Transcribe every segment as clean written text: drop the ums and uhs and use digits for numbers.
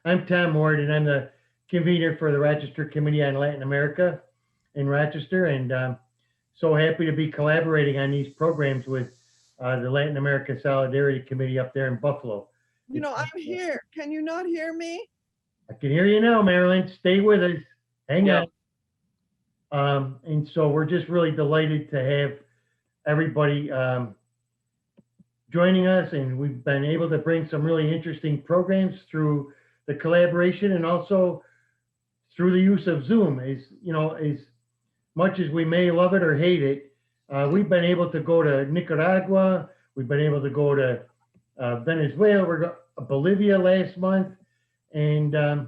I'm Tom Ward, and I'm the convener for the Rochester Committee on Latin America in Rochester, and so happy to be collaborating on these programs with the Latin America Solidarity Committee up there in Buffalo. You know, I'm here. Can you not hear me? I can hear you now, Marilyn. Stay with us. Hang Yep. on. And so we're just really delighted to have everybody joining us, and we've been able to bring some really interesting programs through the collaboration and also through the use of Zoom. As much as we may love it or hate it, we've been able to go to Nicaragua, we've been able to go to Venezuela, Bolivia last month, and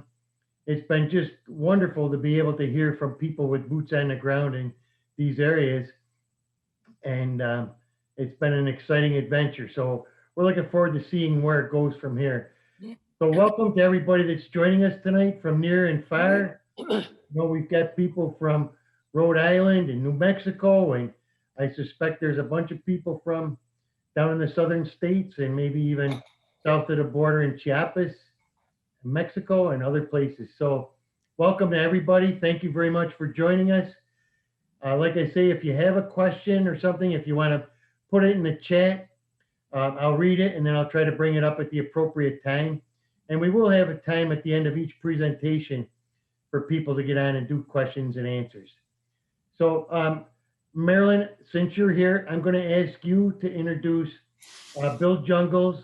it's been just wonderful to be able to hear from people with boots on the ground in these areas. And it's been an exciting adventure. So we're looking forward to seeing where it goes from here. So welcome to everybody that's joining us tonight from near and far. We've got people from Rhode Island and New Mexico, and I suspect there's a bunch of people from down in the southern states and maybe even south of the border in Chiapas, Mexico, and other places. So welcome to everybody. Thank you very much for joining us. Like I say, if you have a question or something, if you want to put it in the chat, I'll read it and then I'll try to bring it up at the appropriate time. And we will have a time at the end of each presentation for people to get on and do questions and answers. So, Marilyn, since you're here, I'm going to ask you to introduce Bill Jungels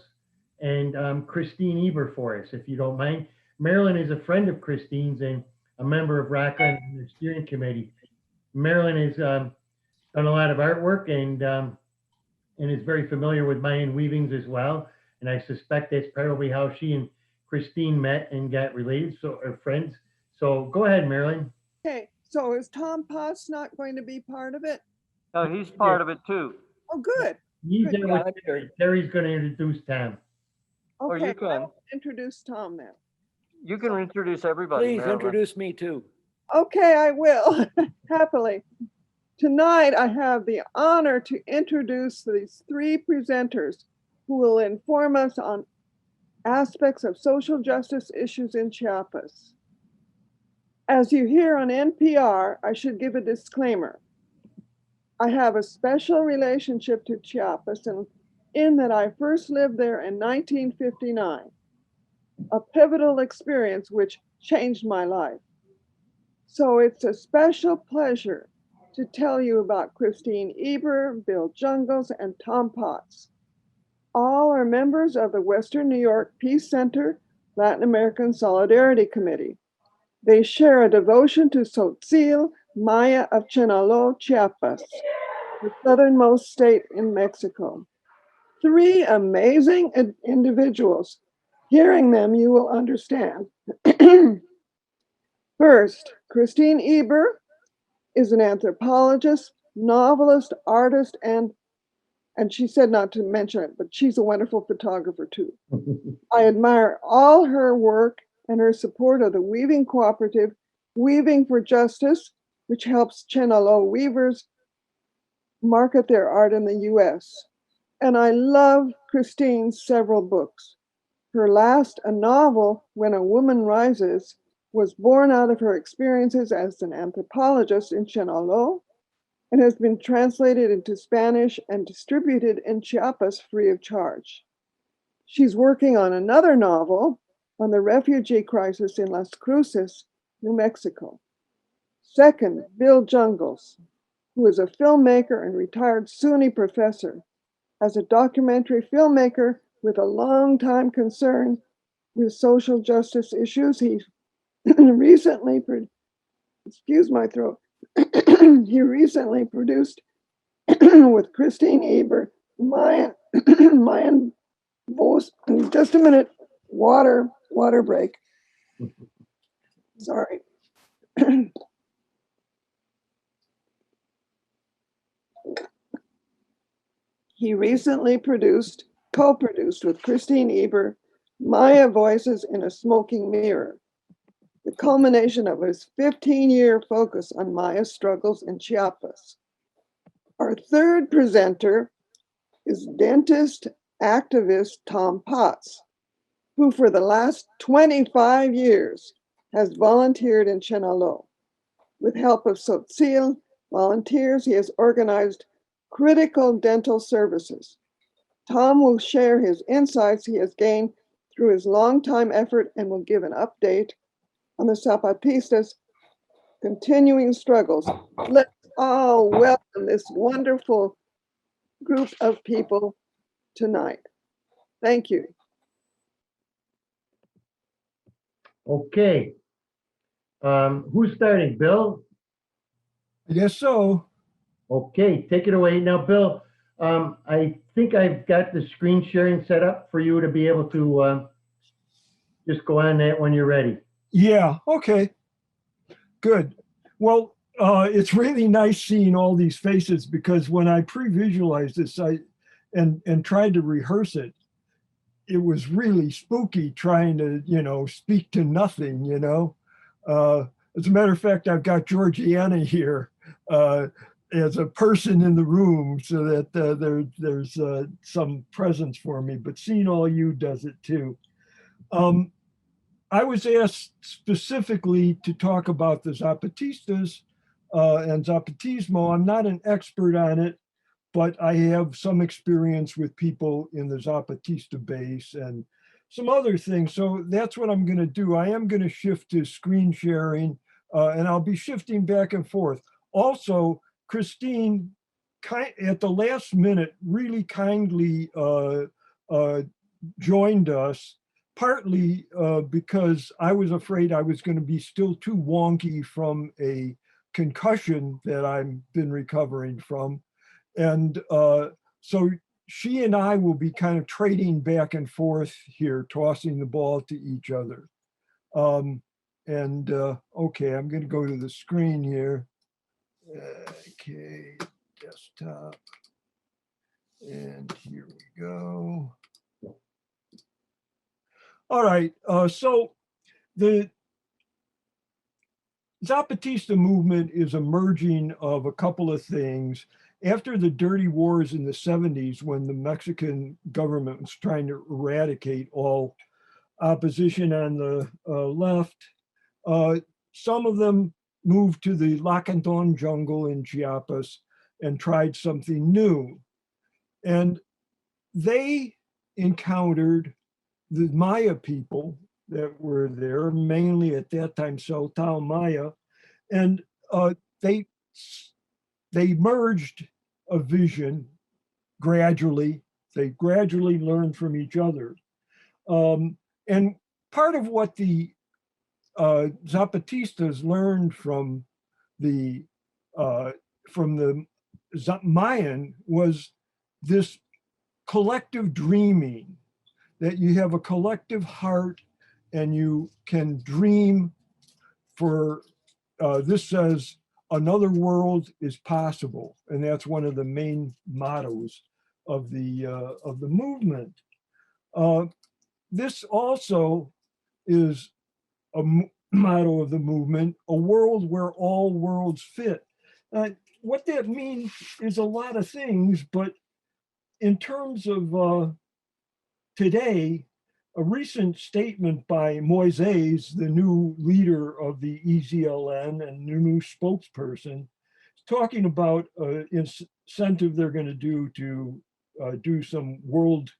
and Christine Eber for us, if you don't mind. Marilyn is a friend of Christine's and a member of ROCA and the steering committee. Marilyn has done a lot of artwork and is very familiar with Mayan weavings as well. And I suspect that's probably how she and Christine met and got related, or friends. So go ahead, Marilyn. Okay, so is Tom Potts not going to be part of it? No, he's part of it too. Oh, good. He's Good. there with Terry. Terry's going to introduce Tom. Or Okay, you can. I'll introduce Tom then. You can introduce everybody. Please Marilyn. introduce me too. Okay, I will, happily. Tonight, I have the honor to introduce these three presenters who will inform us on aspects of social justice issues in Chiapas. As you hear on NPR, I should give a disclaimer. I have a special relationship to Chiapas in that I first lived there in 1959, a pivotal experience which changed my life. So it's a special pleasure to tell you about Christine Eber, Bill Jungels, and Tom Potts. All are members of the Western New York Peace Center Latin American Solidarity Committee. They share a devotion to Tzotzil, Maya of Chenaló, Chiapas, the southernmost state in Mexico. Three amazing individuals. Hearing them, you will understand. First, Christine Eber is an anthropologist, novelist, artist, and she said not to mention it, but she's a wonderful photographer too. I admire all her work and her support of the weaving cooperative, Weaving for Justice, which helps Chenaló weavers market their art in the US. And I love Christine's several books. Her last, a novel, When a Woman Rises, was born out of her experiences as an anthropologist in Chenaló and has been translated into Spanish and distributed in Chiapas free of charge. She's working on another novel on the refugee crisis in Las Cruces, New Mexico. Second, Bill Jungels, who is a filmmaker and retired SUNY professor. As a documentary filmmaker with a long-time concern with social justice issues, he recently, excuse my throat, he recently produced with Christine Eber, Mayan voice. Just a minute, water break. Sorry. He recently co-produced with Christine Eber, Maya Voices in a Smoking Mirror, the culmination of his 15-year focus on Maya struggles in Chiapas. Our third presenter is dentist activist Tom Potts, who for the last 25 years has volunteered in Chenaló. With help of Sotzil volunteers, he has organized critical dental services. Tom will share his insights he has gained through his long-time effort and will give an update on the Zapatistas' continuing struggles. Let's all welcome this wonderful group of people tonight. Thank you. Okay. Who's starting? Bill? I guess so. Okay, take it away. Now, Bill, I think I've got the screen sharing set up for you to be able to just go on that when you're ready. Yeah, okay. Good. Well, it's really nice seeing all these faces because when I pre-visualized this and tried to rehearse it, it was really spooky trying to, speak to nothing, As a matter of fact, I've got Georgiana here as a person in the room so that there's some presence for me, but seeing all you does it too. I was asked specifically to talk about the Zapatistas and Zapatismo. I'm not an expert on it, but I have some experience with people in the Zapatista base and some other things. So that's what I'm going to do. I am going to shift to screen sharing and I'll be shifting back and forth. Also, Christine, at the last minute, really kindly joined us, partly because I was afraid I was going to be still too wonky from a concussion that I've been recovering from. And so she and I will be kind of trading back and forth here, tossing the ball to each other. Okay, I'm going to go to the screen here. Okay, desktop. And here we go. All right, so the Zapatista movement is a merging of a couple of things. After the dirty wars in the 70s, when the Mexican government was trying to eradicate all opposition on the left, some of them moved to the Lacanton jungle in Chiapas and tried something new. And they encountered the Maya people that were there, mainly at that time Celtal Maya, and they merged a vision gradually. They gradually learned from each other. And part of what the Zapatistas learned from the Mayan was this collective dreaming, that you have a collective heart and you can dream for, this says, another world is possible. And that's one of the main mottos of the movement. This also is a motto of the movement, a world where all worlds fit. What that means is a lot of things, but in terms of today, a recent statement by Moises, the new leader of the EZLN and new spokesperson, talking about incentive they're going to do to do some world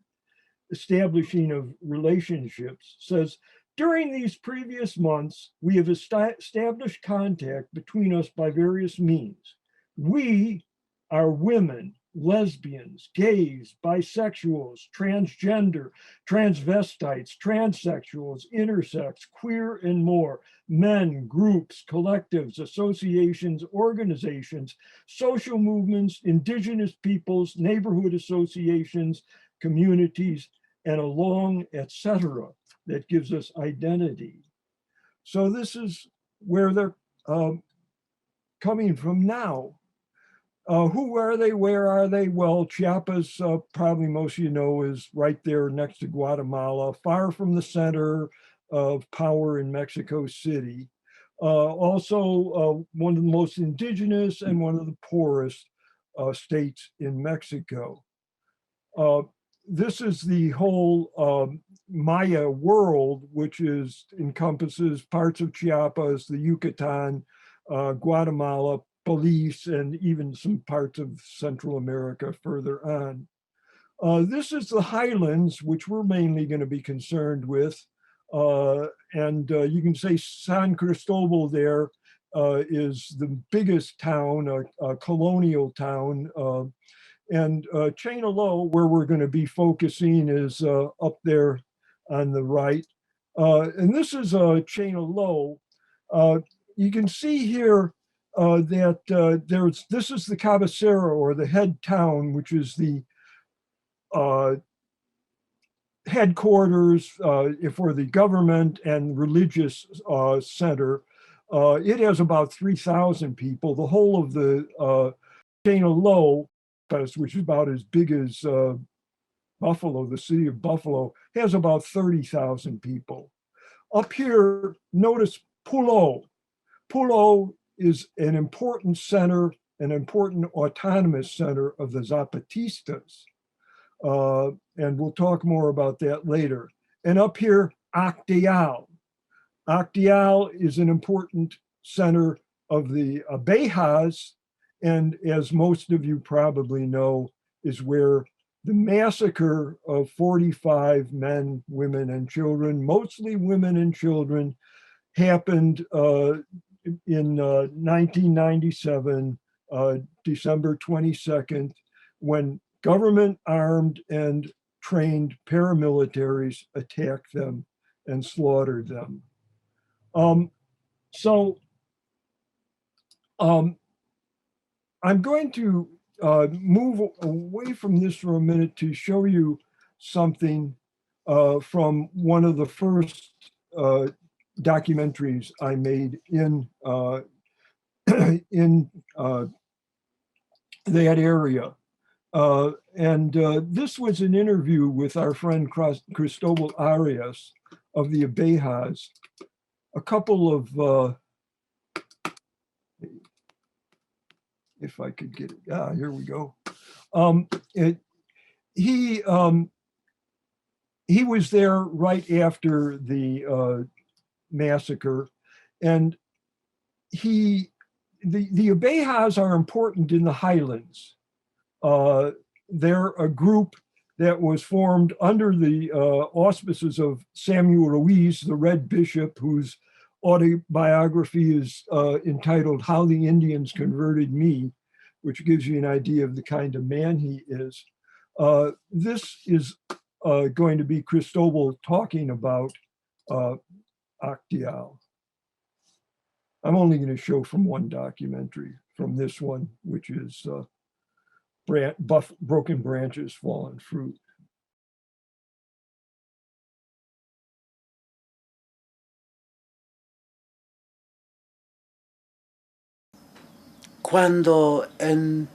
establishing of relationships, says, during these previous months, we have established contact between us by various means. We are women, lesbians, gays, bisexuals, transgender, transvestites, transsexuals, intersex, queer, and more, men, groups, collectives, associations, organizations, social movements, indigenous peoples, neighborhood associations, communities, and a long etc. that gives us identity. So this is where they're coming from now. Who are they? Where are they? Well, Chiapas, probably most of you know, is right there next to Guatemala, far from the center of power in Mexico City. Also, one of the most indigenous and one of the poorest states in Mexico. This is the whole Maya world, which encompasses parts of Chiapas, the Yucatan, Guatemala, Belize, and even some parts of Central America further on. This is the highlands, which we're mainly going to be concerned with. And you can say San Cristobal there is the biggest town, a colonial town. And Chainaloa, where we're going to be focusing, is up there on the right. And this is Chainaloa. You can see here that this is the cabecera, or the head town, which is the headquarters for the government and religious center. It has about 3,000 people. The whole of the Chainaloa, which is about as big as Buffalo, the city of Buffalo, has about 30,000 people. Up here, notice Pulo. Pulo is an important center, an important autonomous center of the Zapatistas. And we'll talk more about that later. And up here, Acteal. Acteal is an important center of the Abejas, and as most of you probably know, is where the massacre of 45 men, women, and children, mostly women and children, happened in 1997, December 22nd, when government armed and trained paramilitaries attacked them and slaughtered them. I'm going to move away from this for a minute to show you something from one of the first documentaries I made in in that area. This was an interview with our friend Cristobal Arias of the Abejas. A couple of, if I could get it, here we go. He was there right after the massacre, and the Abejas are important in the highlands. They're a group that was formed under the auspices of Samuel Ruiz, the Red Bishop, whose autobiography is entitled How the Indians Converted Me, which gives you an idea of the kind of man he is. This is going to be Cristobal talking about Acteal. I'm only going to show from one documentary, from this one, which is Broken Branches, Fallen Fruit. Cuando en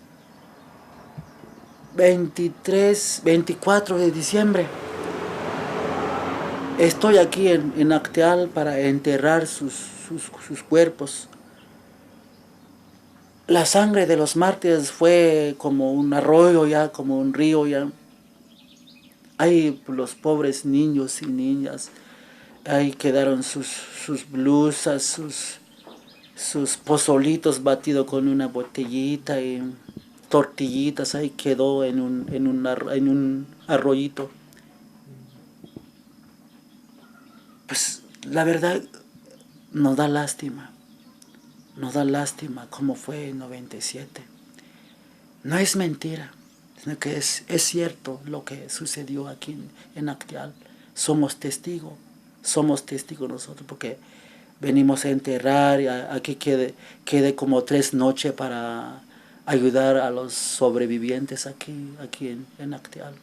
24 de diciembre estoy aquí en Acteal para enterrar sus cuerpos. La sangre de los mártires fue como un arroyo ya, como un río ya. Ahí los pobres niños y niñas, ahí quedaron sus blusas, sus pozolitos batidos con una botellita y tortillitas, ahí quedó en un arroyito. Pues la verdad nos da lástima cómo fue en 97. No es mentira, sino que es cierto lo que sucedió aquí en Acteal. Somos testigos nosotros, porque venimos a enterrar, y aquí quede como 3 noches para ayudar a los sobrevivientes aquí en Acteal.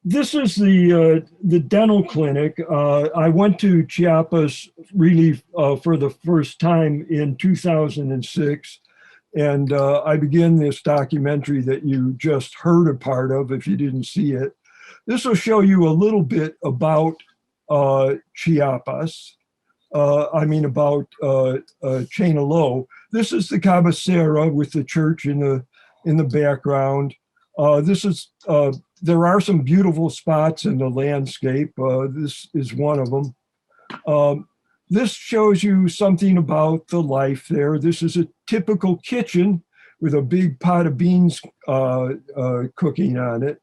This is the dental clinic. I went to Chiapas really for the first time in 2006. And I began this documentary that you just heard a part of if you didn't see it. This will show you a little bit about Chiapas. About Chenalo. This is the cabecera with the church in the background. There are some beautiful spots in the landscape. This is one of them. This shows you something about the life there. This is a typical kitchen with a big pot of beans cooking on it,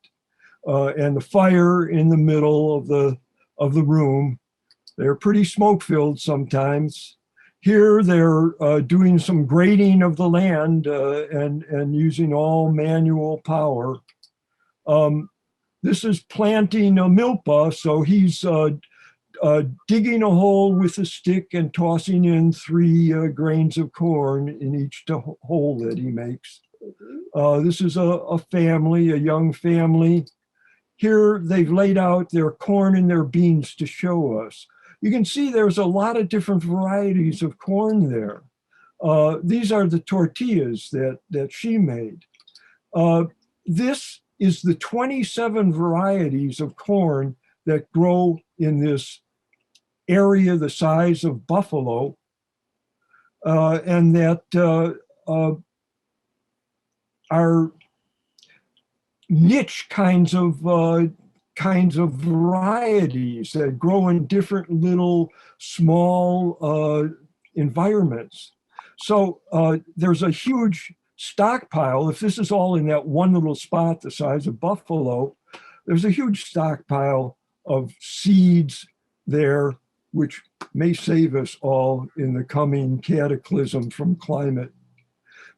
and the fire in the middle of the room. They're pretty smoke-filled sometimes. Here they're doing some grading of the land and using all manual power. This is planting a milpa, so he's digging a hole with a stick and tossing in 3 grains of corn in each hole that he makes. This is a family, a young family. Here they've laid out their corn and their beans to show us. You can see there's a lot of different varieties of corn there. These are the tortillas that she made. This is the 27 varieties of corn that grow in this area the size of Buffalo, and that are niche kinds of varieties that grow in different little small environments. So there's a huge stockpile. If this is all in that one little spot the size of Buffalo, there's a huge stockpile of seeds there, which may save us all in the coming cataclysm from climate.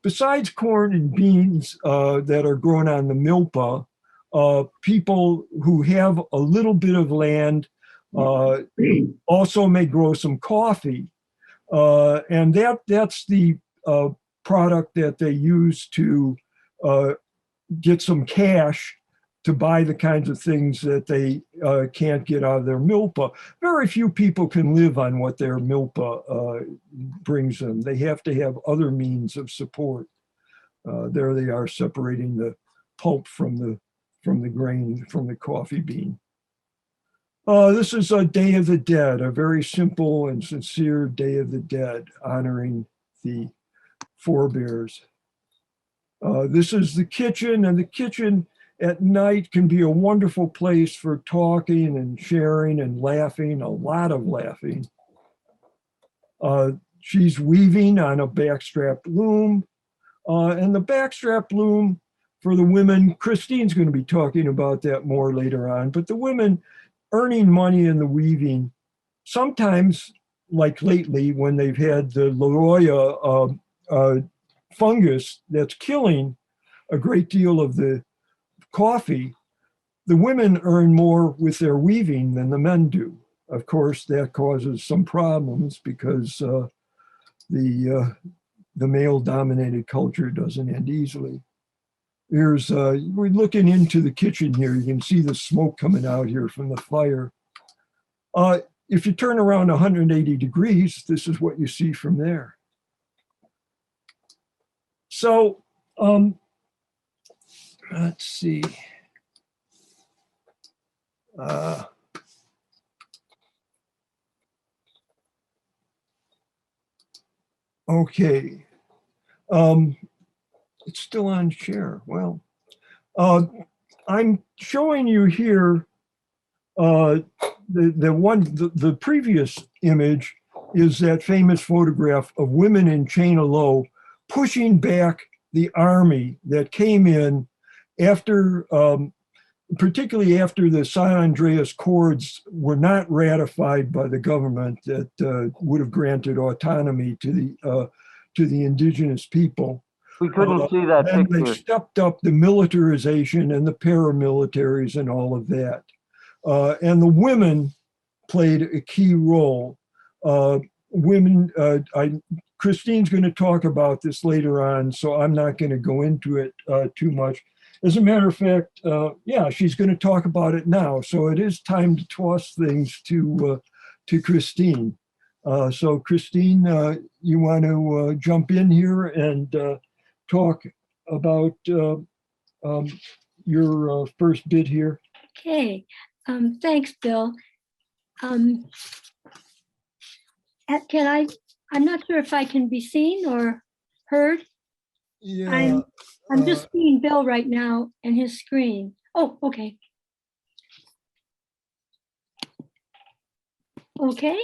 Besides corn and beans that are grown on the milpa, people who have a little bit of land also may grow some coffee. And that's the product that they use to get some cash to buy the kinds of things that they can't get out of their milpa. Very few people can live on what their milpa brings them. They have to have other means of support. There they are separating the pulp from the grain, from the coffee bean. This is a Day of the Dead, a very simple and sincere Day of the Dead, honoring the forebears. This is the kitchen, and the kitchen at night can be a wonderful place for talking and sharing and laughing, a lot of laughing. She's weaving on a backstrap loom, and the backstrap loom for the women, Christine's going to be talking about that more later on, but the women earning money in the weaving, sometimes like lately when they've had the Leroya fungus that's killing a great deal of the coffee, the women earn more with their weaving than the men do. Of course, that causes some problems because the male-dominated culture doesn't end easily. Here's, we're looking into the kitchen here. You can see the smoke coming out here from the fire. If you turn around 180 degrees, this is what you see from there. So, let's see. Okay. It's still on share. Well, I'm showing you here the previous image is that famous photograph of women in Chenalo pushing back the army that came in after, particularly after the San Andreas Accords were not ratified by the government that would have granted autonomy to the indigenous people. We couldn't see that and picture. they stepped up the militarization and the paramilitaries and all of that. And the women played a key role. Women, Christine's going to talk about this later on, so I'm not going to go into it too much. As a matter of fact, yeah, she's going to talk about it now. So it is time to toss things to Christine. So Christine, you want to jump in here and talk about your first bit here? Okay, thanks, Bill. I'm not sure if I can be seen or heard. Yeah. I'm just seeing Bill right now and his screen. Oh, okay. Okay,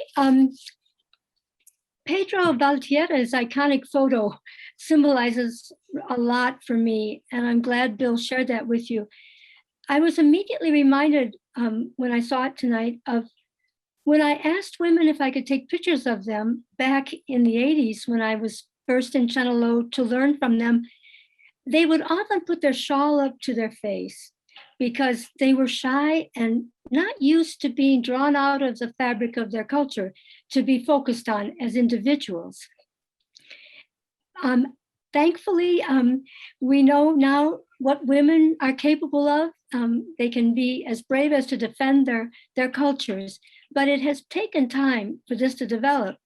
Pedro Valtierra's iconic photo symbolizes a lot for me, and I'm glad Bill shared that with you. I was immediately reminded when I saw it tonight of when I asked women if I could take pictures of them back in the 80s when I was first in Chenalo to learn from them. They would often put their shawl up to their face because they were shy and not used to being drawn out of the fabric of their culture to be focused on as individuals. Thankfully, we know now what women are capable of. They can be as brave as to defend their cultures, but it has taken time for this to develop.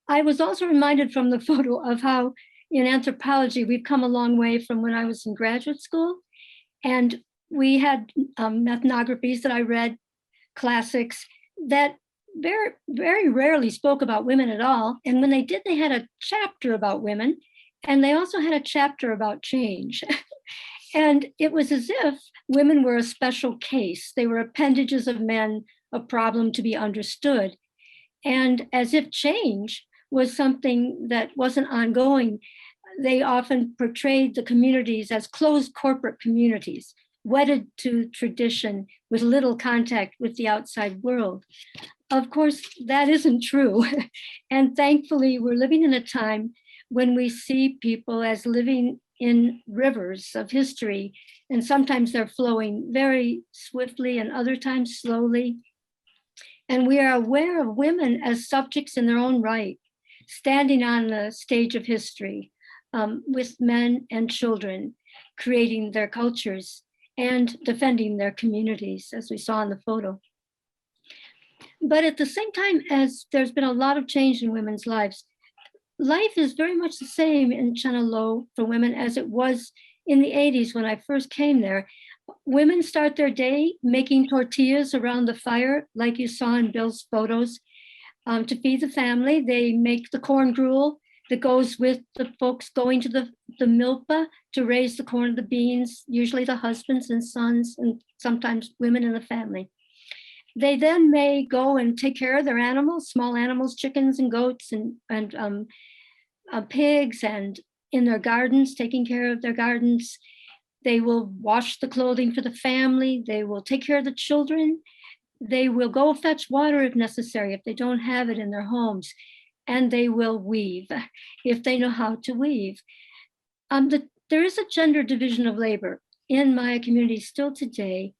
I was also reminded from the photo of how in anthropology, we've come a long way from when I was in graduate school. And we had ethnographies that I read, classics, that very, very rarely spoke about women at all. And when they did, they had a chapter about women, and they also had a chapter about change. And it was as if women were a special case. They were appendages of men, a problem to be understood. And as if change was something that wasn't ongoing, they often portrayed the communities as closed corporate communities, wedded to tradition with little contact with the outside world. Of course, that isn't true. And thankfully, we're living in a time when we see people as living in rivers of history, and sometimes they're flowing very swiftly and other times slowly. And we are aware of women as subjects in their own right, standing on the stage of history with men and children, creating their cultures and defending their communities, as we saw in the photo. But at the same time as there's been a lot of change in women's lives, life is very much the same in Chenalo for women as it was in the 80s when I first came there. Women start their day making tortillas around the fire, like you saw in Bill's photos, to feed the family. They make the corn gruel that goes with the folks going to the milpa to raise the corn, the beans, usually the husbands and sons, and sometimes women in the family. They then may go and take care of their animals, small animals, chickens and goats and pigs, and in their gardens, taking care of their gardens. They will wash the clothing for the family. They will take care of the children. They will go fetch water if necessary, if they don't have it in their homes. And they will weave if they know how to weave. There is a gender division of labor in my community still today.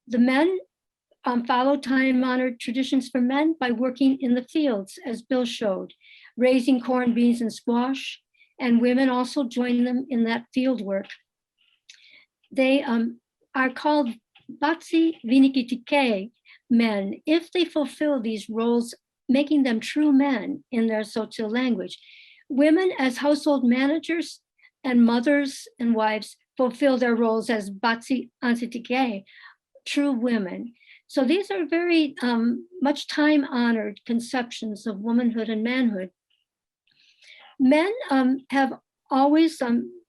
The men follow time-honored traditions for men by working in the fields, as Bill showed, raising corn, beans, and squash, and women also join them in that field work. They are called Batsi Vinikitike men if they fulfill these roles, making them true men in their Tzotzil language. Women as household managers and mothers and wives fulfill their roles as Batsi Ansitike, true women. So these are very much time-honored conceptions of womanhood and manhood. Men have always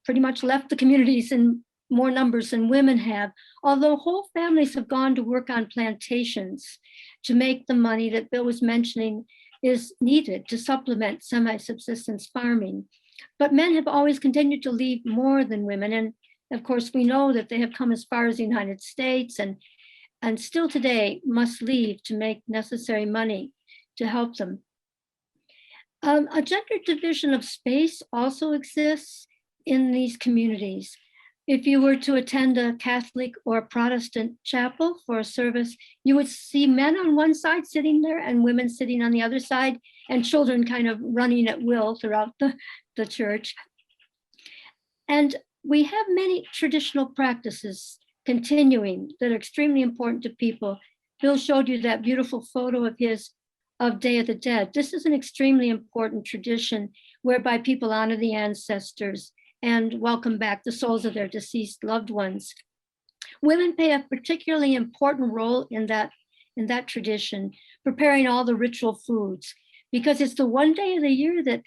pretty much left the communities in more numbers than women have, although whole families have gone to work on plantations to make the money that Bill was mentioning is needed to supplement semi-subsistence farming. But men have always continued to leave more than women. And of course, we know that they have come as far as the United States and still today must leave to make necessary money to help them. A gender division of space also exists in these communities. If you were to attend a Catholic or Protestant chapel for a service, you would see men on one side sitting there and women sitting on the other side, and children kind of running at will throughout the church. And we have many traditional practices continuing that are extremely important to people. Bill showed you that beautiful photo of his of Day of the Dead. This is an extremely important tradition whereby people honor the ancestors and welcome back the souls of their deceased loved ones. Women play a particularly important role in that tradition, preparing all the ritual foods, because it's the one day of the year that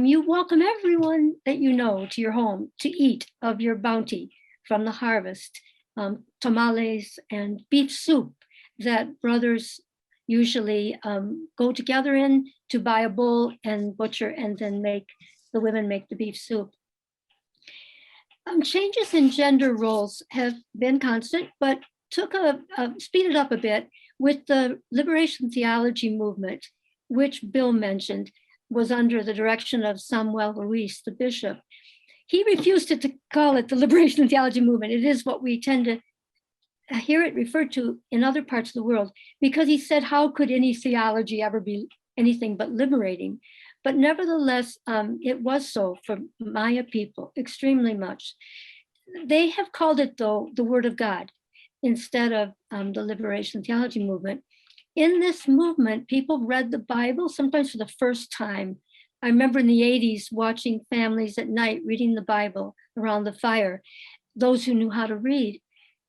you welcome everyone that you know to your home to eat of your bounty from the harvest, tamales and beef soup that brothers usually go together in to buy a bull and butcher, and then the women make the beef soup. Changes in gender roles have been constant, but speeded up a bit with the liberation theology movement, which Bill mentioned was under the direction of Samuel Ruiz, the bishop. He refused to call it the liberation theology movement. It is what we tend to hear it referred to in other parts of the world, because he said, how could any theology ever be anything but liberating? But nevertheless, it was so for Maya people, extremely much. They have called it, though, the Word of God instead of the liberation theology movement. In this movement, people read the Bible, sometimes for the first time. I remember in the 80s watching families at night reading the Bible around the fire, those who knew how to read.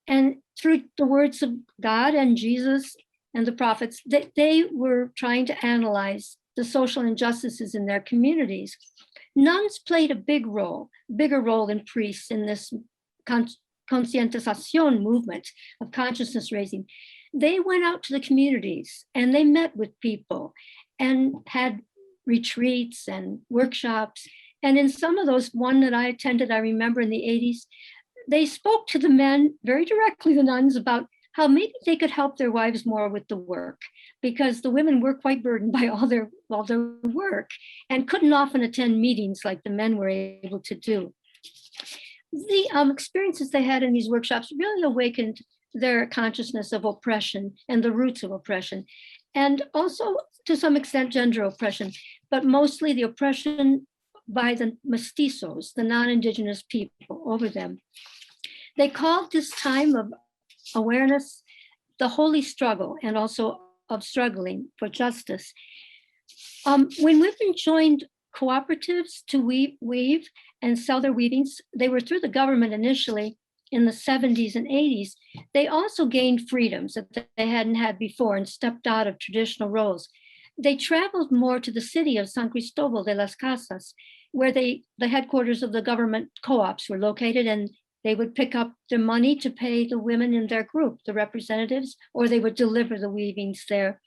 And through the words of God and Jesus and the prophets, they were trying to analyze the social injustices in their communities. Nuns played a bigger role than priests in this conscientización movement of consciousness raising. They went out to the communities and they met with people and had retreats and workshops. And in some of those, one that I attended, I remember in the 80s, they spoke to the men very directly, the nuns, about how maybe they could help their wives more with the work, because the women were quite burdened by all their work and couldn't often attend meetings like the men were able to do. The experiences they had in these workshops really awakened their consciousness of oppression and the roots of oppression, and also to some extent gender oppression, but mostly the oppression by the mestizos, the non-Indigenous people, over them. They called this time of awareness the holy struggle, and also of struggling for justice. When women joined cooperatives to weave and sell their weavings, they were through the government initially in the 70s and 80s. They also gained freedoms that they hadn't had before and stepped out of traditional roles. They traveled more to the city of San Cristobal de las Casas, where the headquarters of the government co-ops were located, and they would pick up their money to pay the women in their group, the representatives, or they would deliver the weavings there.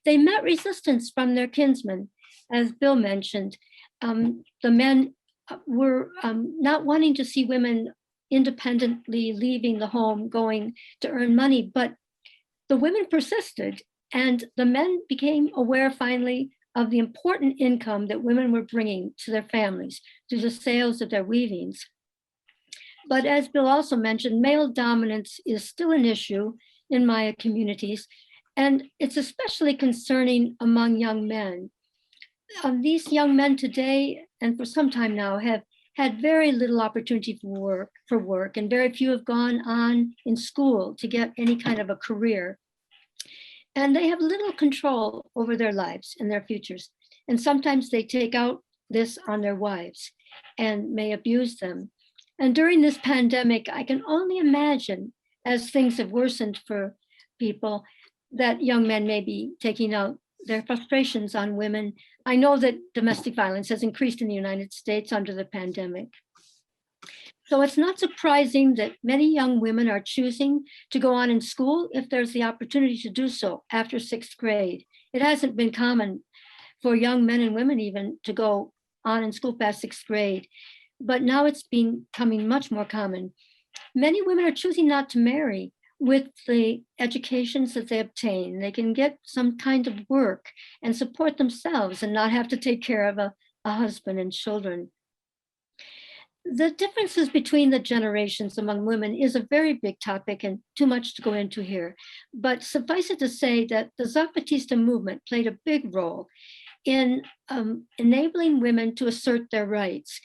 They met resistance from their kinsmen, as Bill mentioned. The men were not wanting to see women independently leaving the home, going to earn money, but the women persisted, and the men became aware finally of the important income that women were bringing to their families through the sales of their weavings. But as Bill also mentioned, male dominance is still an issue in Maya communities, and it's especially concerning among young men. These young men today, and for some time now, have had very little opportunity for work, and very few have gone on in school to get any kind of a career. And they have little control over their lives and their futures. And sometimes they take out this on their wives and may abuse them. And during this pandemic, I can only imagine, as things have worsened for people, that young men may be taking out their frustrations on women. I know that domestic violence has increased in the United States under the pandemic. So it's not surprising that many young women are choosing to go on in school if there's the opportunity to do so after 6th grade. It hasn't been common for young men and women even to go on in school past 6th grade, but now it's becoming much more common. Many women are choosing not to marry with the educations that they obtain. They can get some kind of work and support themselves and not have to take care of a husband and children. The differences between the generations among women is a very big topic and too much to go into here. But suffice it to say that the Zapatista movement played a big role in enabling women to assert their rights.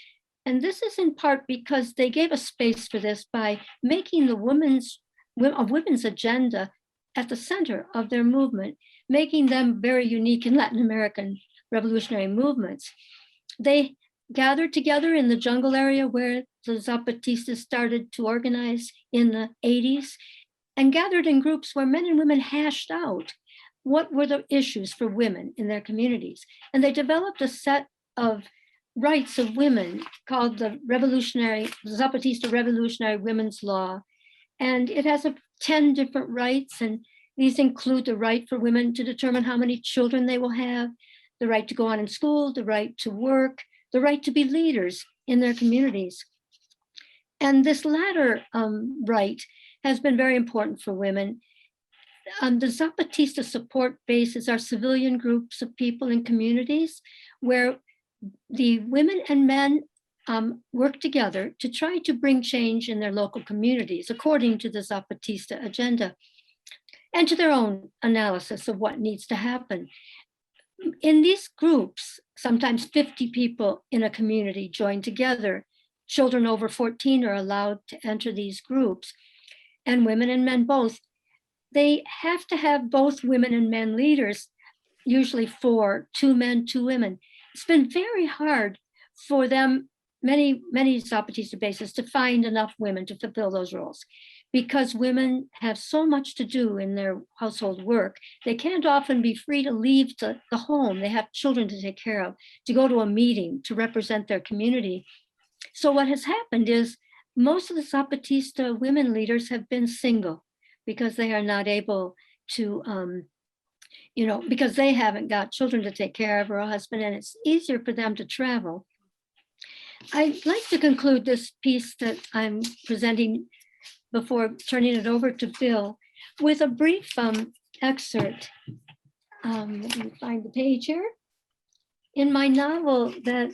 And this is in part because they gave a space for this by making the women's agenda at the center of their movement, making them very unique in Latin American revolutionary movements. They gathered together in the jungle area where the Zapatistas started to organize in the 80s, and gathered in groups where men and women hashed out what were the issues for women in their communities. And they developed a set of rights of women called the Zapatista Revolutionary Women's Law. And it has 10 different rights, and these include the right for women to determine how many children they will have, the right to go on in school, the right to work, the right to be leaders in their communities. And this latter right has been very important for women. The Zapatista support bases are civilian groups of people in communities where the women and men work together to try to bring change in their local communities according to the Zapatista agenda and to their own analysis of what needs to happen. In these groups, sometimes 50 people in a community join together. Children over 14 are allowed to enter these groups, and women and men both. They have to have both women and men leaders, usually 4, 2 men, 2 women. It's been very hard for them, many Zapatista bases, to find enough women to fulfill those roles, because women have so much to do in their household work. They can't often be free to leave the home. They have children to take care of, to go to a meeting, to represent their community. So what has happened is most of the Zapatista women leaders have been single because they are not able to, because they haven't got children to take care of or a husband, and it's easier for them to travel. I'd like to conclude this piece that I'm presenting before turning it over to Bill with a brief excerpt. Let me find the page here. In my novel that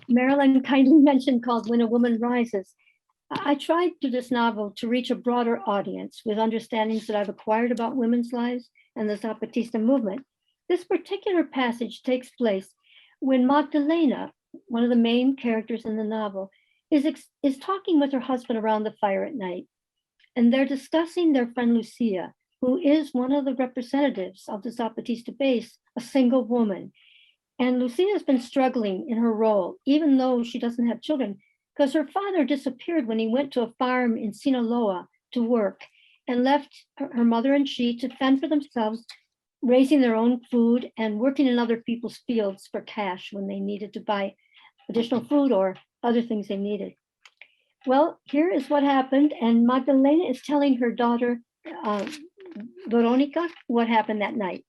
Marilyn kindly mentioned called When a Woman Rises, I tried through this novel to reach a broader audience with understandings that I've acquired about women's lives and the Zapatista movement. This particular passage takes place when Magdalena, one of the main characters in the novel, is talking with her husband around the fire at night. And they're discussing their friend Lucia, who is one of the representatives of the Zapatista base, a single woman. And Lucia has been struggling in her role, even though she doesn't have children, because her father disappeared when he went to a farm in Sinaloa to work and left her mother and she to fend for themselves, raising their own food and working in other people's fields for cash when they needed to buy additional food or other things they needed. Well, here is what happened. And Magdalena is telling her daughter, Veronica, what happened that night.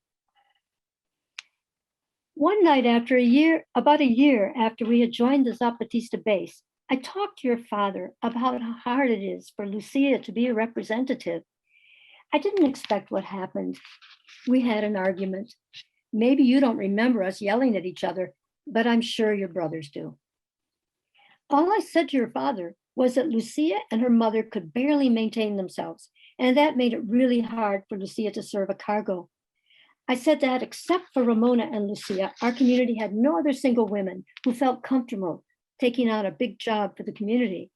One night about a year after we had joined the Zapatista base, I talked to your father about how hard it is for Lucia to be a representative. I didn't expect what happened. We had an argument. Maybe you don't remember us yelling at each other, but I'm sure your brothers do. All I said to your father was that Lucia and her mother could barely maintain themselves, and that made it really hard for Lucia to serve a cargo. I said that except for Ramona and Lucia, our community had no other single women who felt comfortable taking on a big job for the community.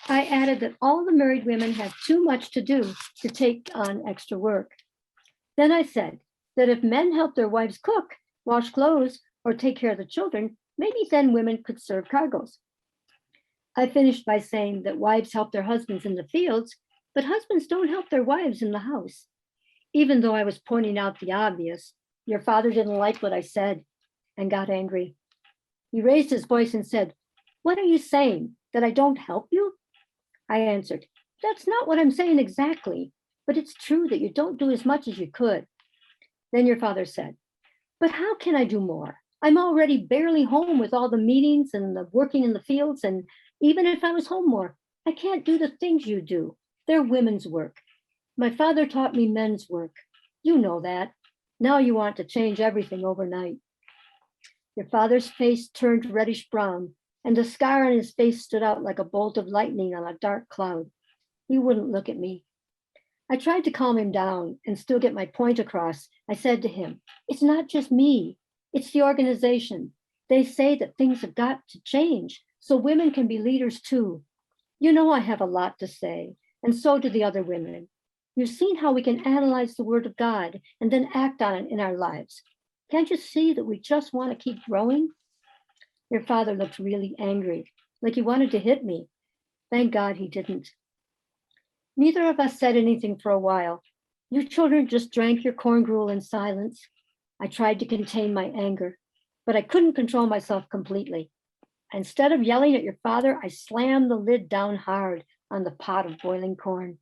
I added that all the married women have too much to do to take on extra work. Then I said that if men help their wives cook, wash clothes, or take care of the children, maybe then women could serve cargoes. I finished by saying that wives help their husbands in the fields, but husbands don't help their wives in the house. Even though I was pointing out the obvious, your father didn't like what I said and got angry. He raised his voice and said, "What are you saying, that I don't help you?" I answered, "That's not what I'm saying exactly, but it's true that you don't do as much as you could." Then your father said, "But how can I do more? I'm already barely home with all the meetings and the working in the fields, and even if I was home more, I can't do the things you do. They're women's work. My father taught me men's work. You know that. Now you want to change everything overnight." Your father's face turned reddish brown, and the scar on his face stood out like a bolt of lightning on a dark cloud. He wouldn't look at me. I tried to calm him down and still get my point across. I said to him, "It's not just me, it's the organization. They say that things have got to change so women can be leaders too. You know I have a lot to say, and so do the other women. You've seen how we can analyze the word of God and then act on it in our lives. Can't you see that we just want to keep growing?" Your father looked really angry, like he wanted to hit me. Thank God he didn't. Neither of us said anything for a while. You children just drank your corn gruel in silence. I tried to contain my anger, but I couldn't control myself completely. Instead of yelling at your father, I slammed the lid down hard on the pot of boiling corn.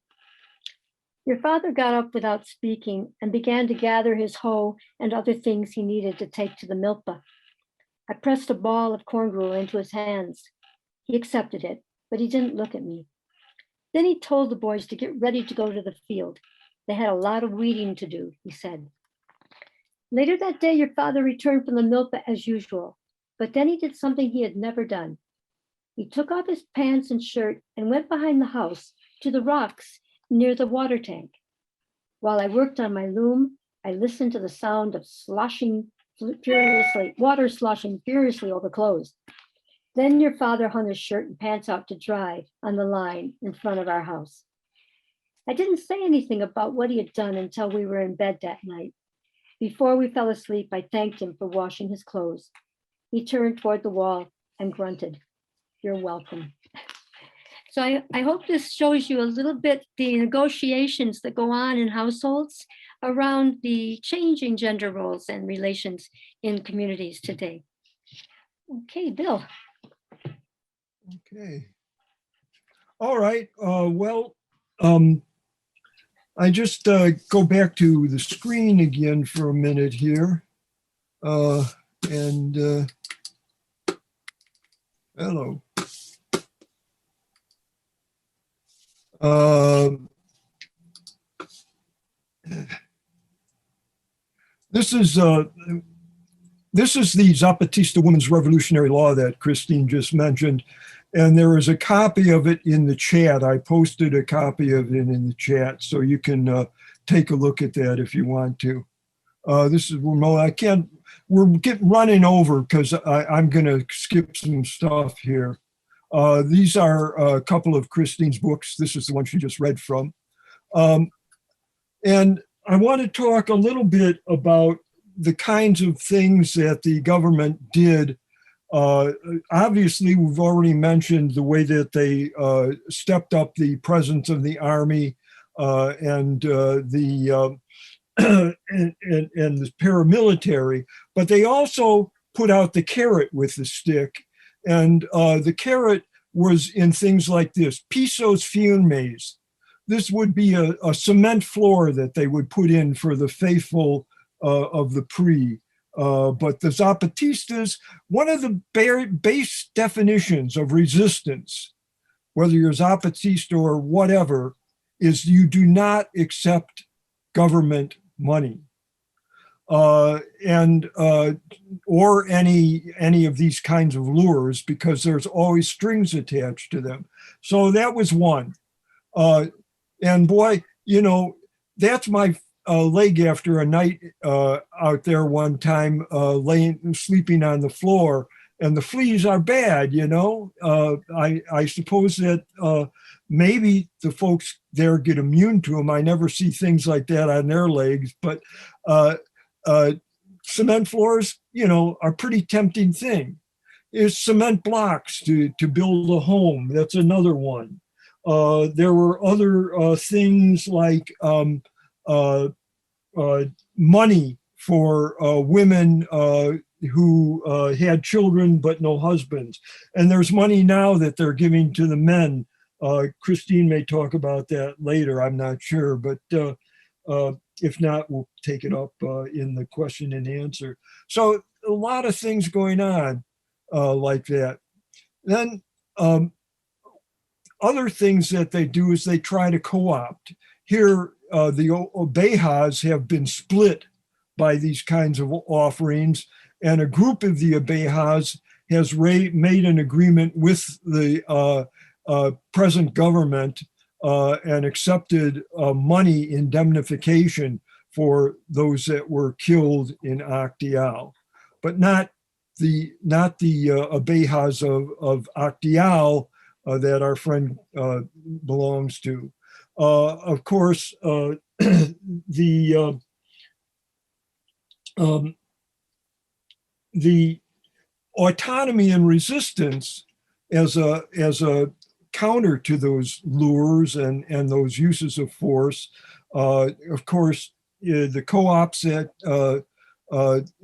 Your father got up without speaking and began to gather his hoe and other things he needed to take to the milpa. I pressed a ball of corn gruel into his hands. He accepted it, but he didn't look at me. Then he told the boys to get ready to go to the field. They had a lot of weeding to do, he said. Later that day, your father returned from the milpa as usual, but then he did something he had never done. He took off his pants and shirt and went behind the house to the rocks near the water tank. While I worked on my loom, I listened to the sound of water sloshing furiously over clothes. Then your father hung his shirt and pants out to dry on the line in front of our house. I didn't say anything about what he had done until we were in bed that night. Before we fell asleep, I thanked him for washing his clothes. He turned toward the wall and grunted, "You're welcome." So I hope this shows you a little bit the negotiations that go on in households around the changing gender roles and relations in communities today. Okay, Bill. Okay. All right. I just go back to the screen again for a minute here. Hello. This is the Zapatista Women's Revolutionary Law that Christine just mentioned, and there is a copy of it in the chat. I posted a copy of it in the chat, so you can take a look at that if you want to. This is Ramon. We're running over because I'm going to skip some stuff here. These are a couple of Christine's books. This is the one she just read from. And I want to talk a little bit about the kinds of things that the government did. Obviously, we've already mentioned the way that they stepped up the presence of the army and the paramilitary, but they also put out the carrot with the stick. And the carrot was in things like this: pisos firmes. This would be a cement floor that they would put in for the faithful of the PRI. But the Zapatistas, one of the base definitions of resistance, whether you're Zapatista or whatever, is you do not accept government money. Or any of these kinds of lures, because there's always strings attached to them. So that was one. And boy, you know, that's my leg after a night out there one time, sleeping on the floor, and the fleas are bad, you know. I suppose that maybe the folks there get immune to them. I never see things like that on their legs, but cement floors, you know, are a pretty tempting thing. Is cement blocks to build a home. That's another one. There were other things like money for women who had children but no husbands. And there's money now that they're giving to the men. Christine may talk about that later, I'm not sure, but if not, we'll take it up in the question and answer. So a lot of things going on like that. Then other things that they do is they try to co-opt. Here, the obejas have been split by these kinds of offerings, and a group of the obejas has made an agreement with the present government and accepted money indemnification for those that were killed in Actial, but not the abejas of Actial that our friend belongs to. Of course, the autonomy and resistance as a counter to those lures and those uses of force. Of course, the co-ops that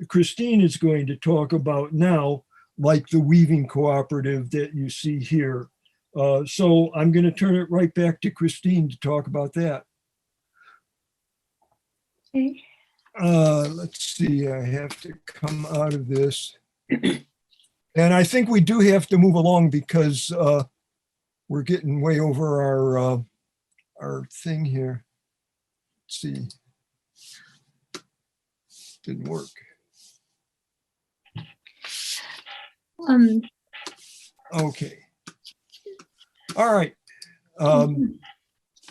Christine is going to talk about now, like the weaving cooperative that you see here. So I'm going to turn it right back to Christine to talk about that. Okay. Let's see, I have to come out of this. And I think we do have to move along because we're getting way over our thing here. Let's see. Didn't work. Okay. All right.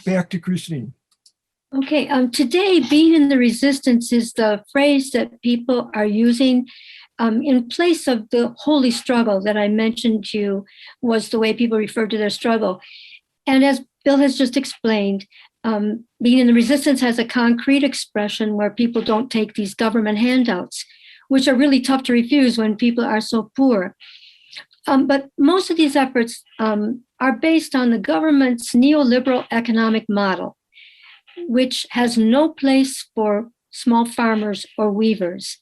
Back to Christine. Okay, today, being in the resistance is the phrase that people are using in place of the holy struggle that I mentioned to you was the way people refer to their struggle. And as Bill has just explained, being in the resistance has a concrete expression where people don't take these government handouts, which are really tough to refuse when people are so poor. But most of these efforts are based on the government's neoliberal economic model, which has no place for small farmers or weavers.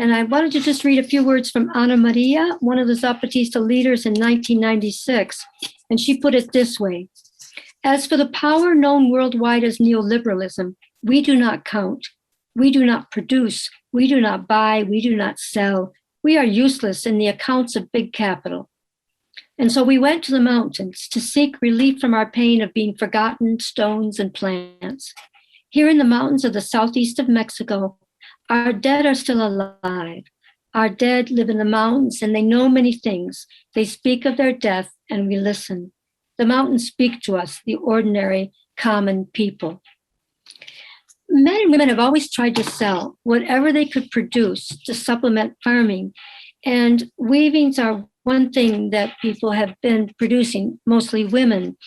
And I wanted to just read a few words from Ana Maria, one of the Zapatista leaders in 1996. And she put it this way: as for the power known worldwide as neoliberalism, we do not count, we do not produce, we do not buy, we do not sell. We are useless in the accounts of big capital. And so we went to the mountains to seek relief from our pain of being forgotten stones and plants. Here in the mountains of the southeast of Mexico, our dead are still alive. Our dead live in the mountains and they know many things. They speak of their death and we listen. The mountains speak to us, the ordinary, common people. Men and women have always tried to sell whatever they could produce to supplement farming. And weavings are one thing that people have been producing, mostly women.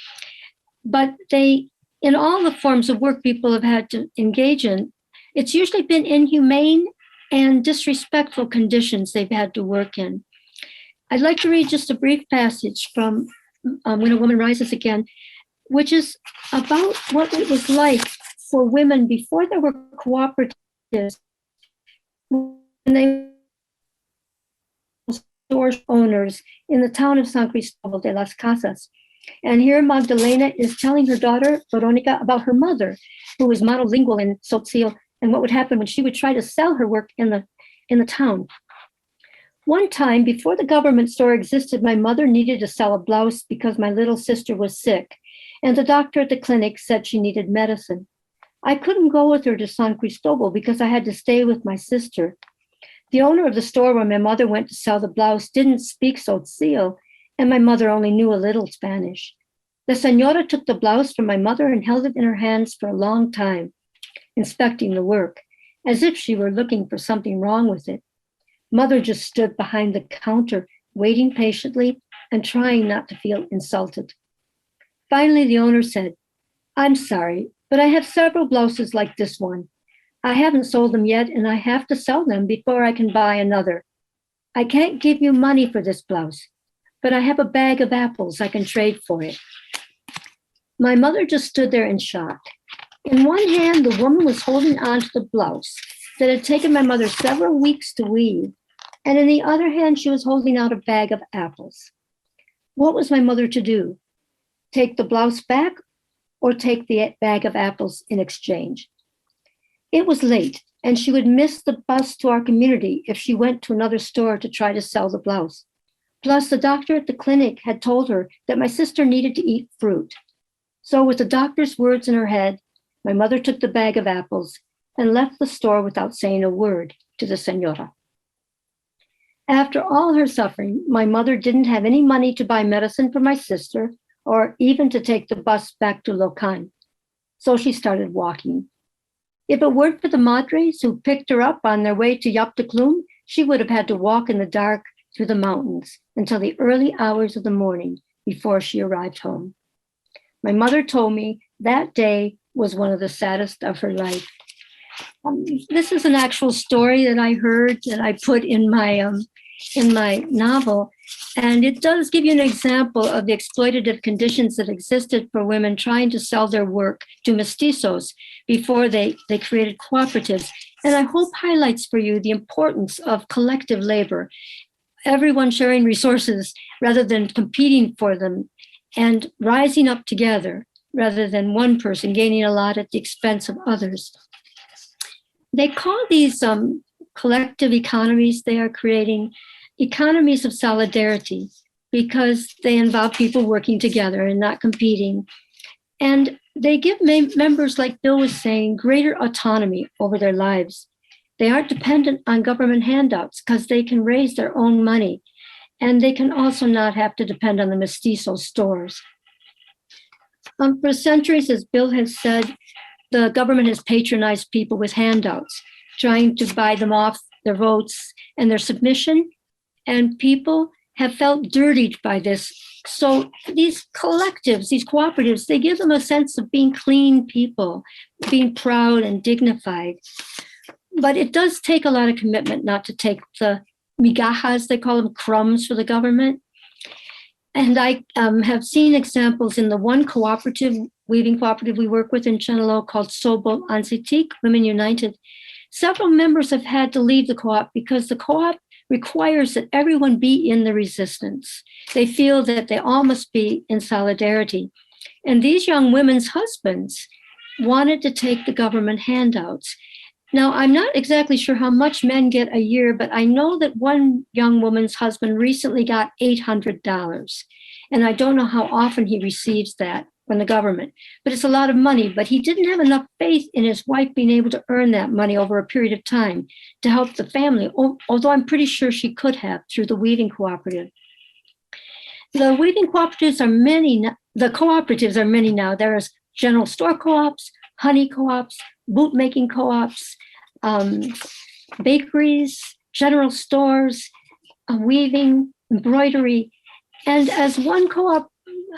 But in all the forms of work people have had to engage in, it's usually been inhumane and disrespectful conditions they've had to work in. I'd like to read just a brief passage from When a Woman Rises Again, which is about what it was like for women before there were cooperatives, when they were store owners in the town of San Cristobal de las Casas. And here Magdalena is telling her daughter, Veronica, about her mother, who was monolingual in Tzotzil, and what would happen when she would try to sell her work in the town. One time, before the government store existed, my mother needed to sell a blouse because my little sister was sick, and the doctor at the clinic said she needed medicine. I couldn't go with her to San Cristobal because I had to stay with my sister. The owner of the store where my mother went to sell the blouse didn't speak Tzotzil, and my mother only knew a little Spanish. The señora took the blouse from my mother and held it in her hands for a long time, inspecting the work, as if she were looking for something wrong with it. Mother just stood behind the counter, waiting patiently and trying not to feel insulted. Finally, the owner said, "I'm sorry, but I have several blouses like this one. I haven't sold them yet, and I have to sell them before I can buy another. I can't give you money for this blouse, but I have a bag of apples I can trade for it." My mother just stood there in shock. In one hand, the woman was holding on to the blouse that had taken my mother several weeks to weave, and in the other hand, she was holding out a bag of apples. What was my mother to do? Take the blouse back or take the bag of apples in exchange? It was late, and she would miss the bus to our community if she went to another store to try to sell the blouse. Plus, the doctor at the clinic had told her that my sister needed to eat fruit. So with the doctor's words in her head, my mother took the bag of apples and left the store without saying a word to the señora. After all her suffering, my mother didn't have any money to buy medicine for my sister or even to take the bus back to Locan. So she started walking. If it weren't for the madres who picked her up on their way to Yapteclum, she would have had to walk in the dark through the mountains until the early hours of the morning before she arrived home. My mother told me that day was one of the saddest of her life. This is an actual story that I heard that I put in my novel, and it does give you an example of the exploitative conditions that existed for women trying to sell their work to mestizos before they created cooperatives. And I hope highlights for you the importance of collective labor, everyone sharing resources rather than competing for them, and rising up together rather than one person gaining a lot at the expense of others. They call these collective economies they are creating economies of solidarity because they involve people working together and not competing. And they give members, like Bill was saying, greater autonomy over their lives. They aren't dependent on government handouts because they can raise their own money. And they can also not have to depend on the mestizo stores. For centuries, as Bill has said, the government has patronized people with handouts, trying to buy them off their votes and their submission. And people have felt dirtied by this. So these collectives, these cooperatives, they give them a sense of being clean people, being proud and dignified. But it does take a lot of commitment not to take the migajas, they call them, crumbs for the government. And I have seen examples in the one cooperative, weaving cooperative we work with in Chenelo called Sobol Ansitik, Women United. Several members have had to leave the co-op because the co-op requires that everyone be in the resistance. They feel that they all must be in solidarity. And these young women's husbands wanted to take the government handouts. Now, I'm not exactly sure how much men get a year, but I know that one young woman's husband recently got $800. And I don't know how often he receives that from the government, but it's a lot of money. But he didn't have enough faith in his wife being able to earn that money over a period of time to help the family, although I'm pretty sure she could have through the weaving cooperative. The weaving cooperatives are many, the cooperatives are many now. There's general store co-ops, honey co-ops, boot making co-ops, bakeries, general stores, weaving, embroidery. And as one co-op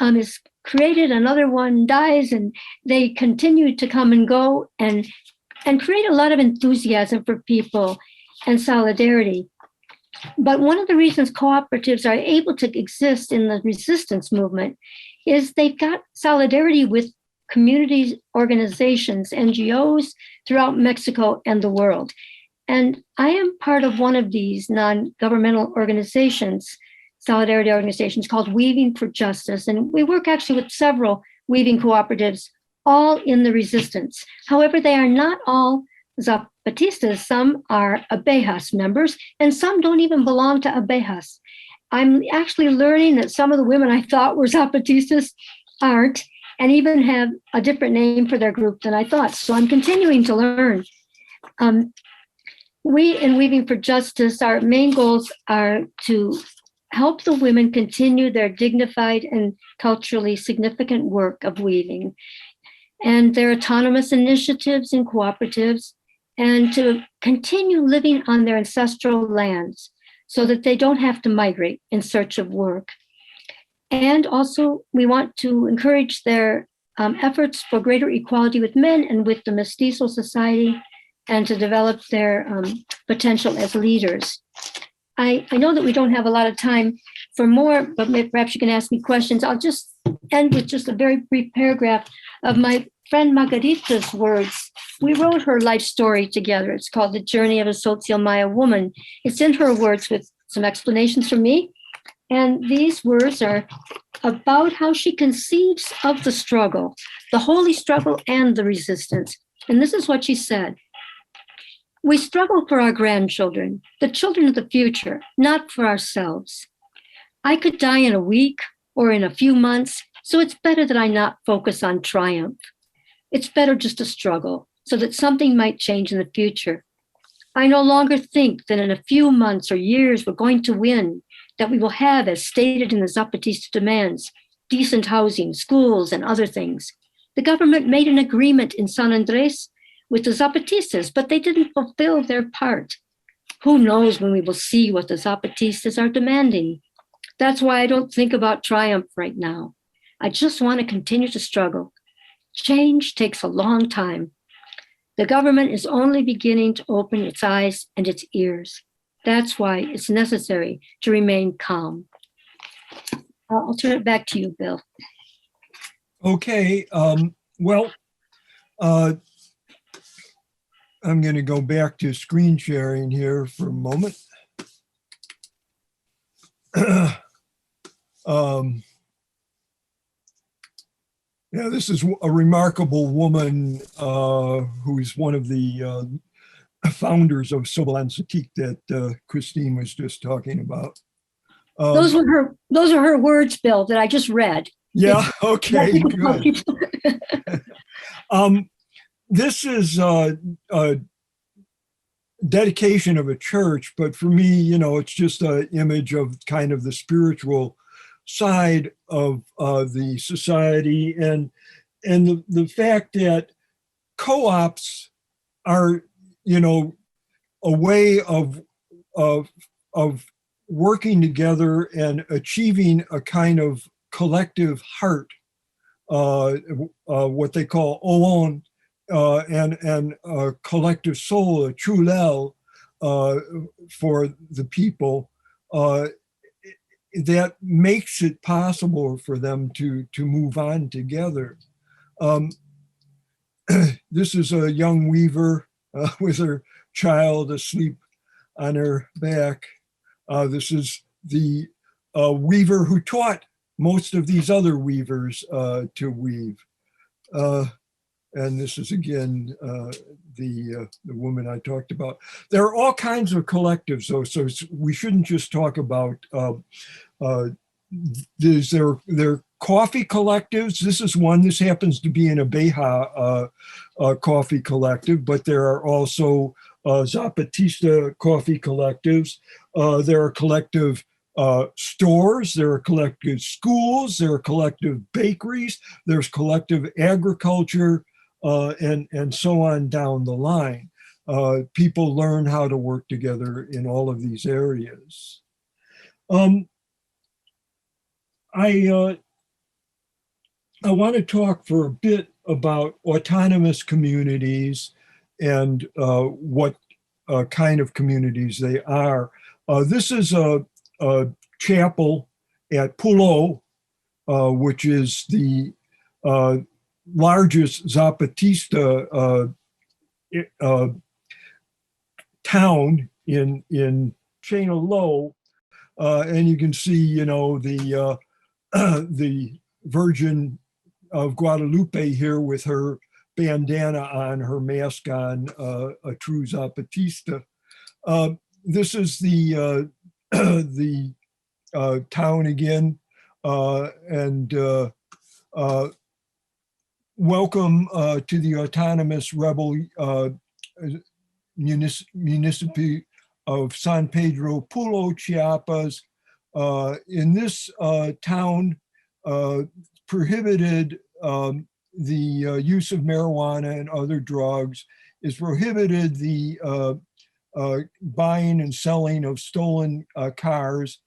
is created, another one dies, and they continue to come and go and create a lot of enthusiasm for people and solidarity. But one of the reasons cooperatives are able to exist in the resistance movement is they've got solidarity with community organizations, NGOs throughout Mexico and the world. And I am part of one of these non-governmental organizations, solidarity organizations, called Weaving for Justice. And we work actually with several weaving cooperatives, all in the resistance. However, they are not all Zapatistas. Some are Abejas members, and some don't even belong to Abejas. I'm actually learning that some of the women I thought were Zapatistas aren't, and even have a different name for their group than I thought. So I'm continuing to learn. We in Weaving for Justice, our main goals are to help the women continue their dignified and culturally significant work of weaving and their autonomous initiatives and cooperatives, and to continue living on their ancestral lands so that they don't have to migrate in search of work. And also, we want to encourage their efforts for greater equality with men and with the mestizo society, and to develop their potential as leaders. I know that we don't have a lot of time for more, but perhaps you can ask me questions. I'll just end with just a very brief paragraph of my friend Margarita's words. We wrote her life story together. It's called The Journey of a Social Maya Woman. It's in her words with some explanations from me. And these words are about how she conceives of the struggle, the holy struggle and the resistance. And this is what she said. We struggle for our grandchildren, the children of the future, not for ourselves. I could die in a week or in a few months, so it's better that I not focus on triumph. It's better just to struggle so that something might change in the future. I no longer think that in a few months or years we're going to win, that we will have, as stated in the Zapatista demands, decent housing, schools, and other things. The government made an agreement in San Andres with the Zapatistas, but they didn't fulfill their part. Who knows when we will see what the Zapatistas are demanding? That's why I don't think about triumph right now. I just want to continue to struggle. Change takes a long time. The government is only beginning to open its eyes and its ears. That's why it's necessary to remain calm. I'll turn it back to you, Bill. Okay. Well, I'm going to go back to screen sharing here for a moment. Yeah, this is a remarkable woman who's one of the founders of Sobalansatik that Christine was just talking about. Those are her words, Bill, that I just read. Yeah, okay, good. This is a dedication of a church, but for me, you know, it's just an image of kind of the spiritual side of the society, and the fact that co-ops are, you know, a way of working together and achieving a kind of collective heart, what they call oon, and a collective soul, a chulel, for the people, that makes it possible for them to move on together. This is a young weaver with her child asleep on her back. This is the weaver who taught most of these other weavers to weave. And this is again the woman I talked about. There are all kinds of collectives, though, so we shouldn't just talk about. There coffee collectives. This is one. This happens to be in a Beja coffee collective, but there are also Zapatista coffee collectives. There are collective stores, there are collective schools, there are collective bakeries, there's collective agriculture, and so on down the line. People learn how to work together in all of these areas. I want to talk for a bit about autonomous communities and what kind of communities they are. This is a chapel at Pulo, which is the largest Zapatista town in Chenalo, and you can see, you know, the Virgin of Guadalupe here with her bandana on, her mask on, a true Zapatista. This is the town again, and welcome to the autonomous rebel municipality of San Pedro Pulo, Chiapas. In this town, prohibited the use of marijuana and other drugs, is prohibited the buying and selling of stolen cars,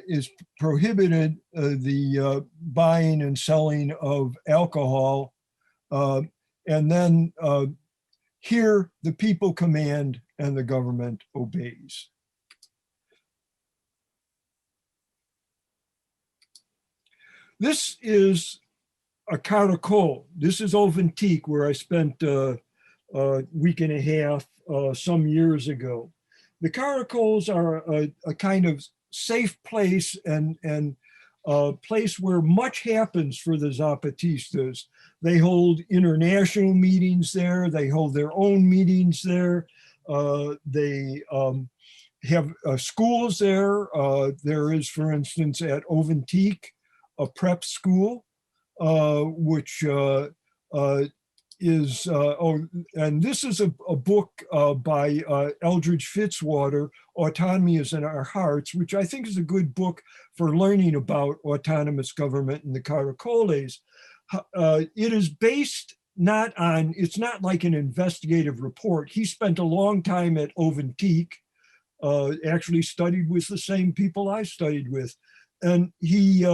is prohibited the buying and selling of alcohol, and then here the people command and the government obeys. This is a caracol. This is Oventique, where I spent a week and a half some years ago. The caracols are a kind of safe place and a place where much happens for the Zapatistas. They hold international meetings there. They hold their own meetings there. They have schools there. There is, for instance, at Oventique, a prep school, which is, and this is a book by Eldridge Fitzwater, Autonomy is in Our Hearts, which I think is a good book for learning about autonomous government in the Caracoles. It is based it's not like an investigative report. He spent a long time at Oventique, actually studied with the same people I studied with. And he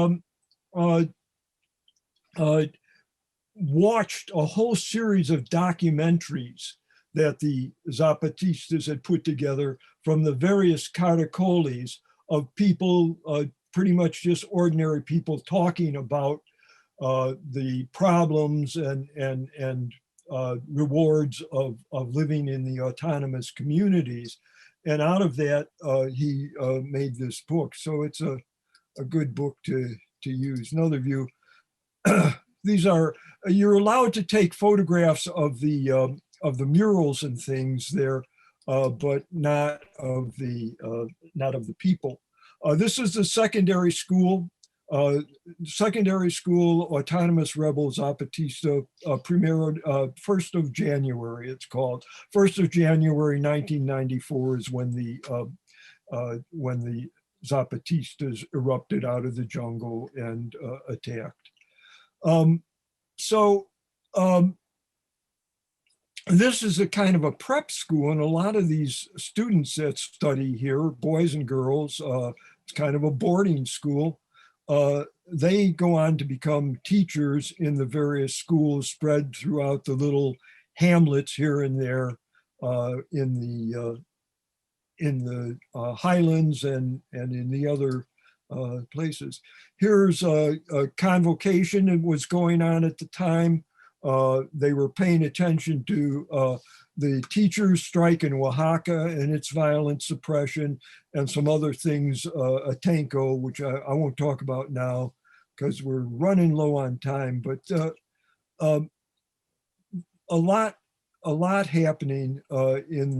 watched a whole series of documentaries that the Zapatistas had put together from the various caracoles of people, pretty much just ordinary people talking about the problems and rewards of living in the autonomous communities. And out of that, he made this book. So it's a good book to use. Another view. These are, you're allowed to take photographs of the murals and things there, but not of the people. This is the secondary school Autonomous Rebel Zapatista Primero, 1st of January, it's called. 1st of January 1994 is when the Zapatistas erupted out of the jungle and attacked. This is a kind of a prep school, and a lot of these students that study here, boys and girls, it's kind of a boarding school. They go on to become teachers in the various schools spread throughout the little hamlets here and there in the highlands and in the other places. Here's a convocation that was going on at the time. They were paying attention to the teachers' strike in Oaxaca and its violent suppression, and some other things, Atenco, which I won't talk about now because we're running low on time, but a lot happening in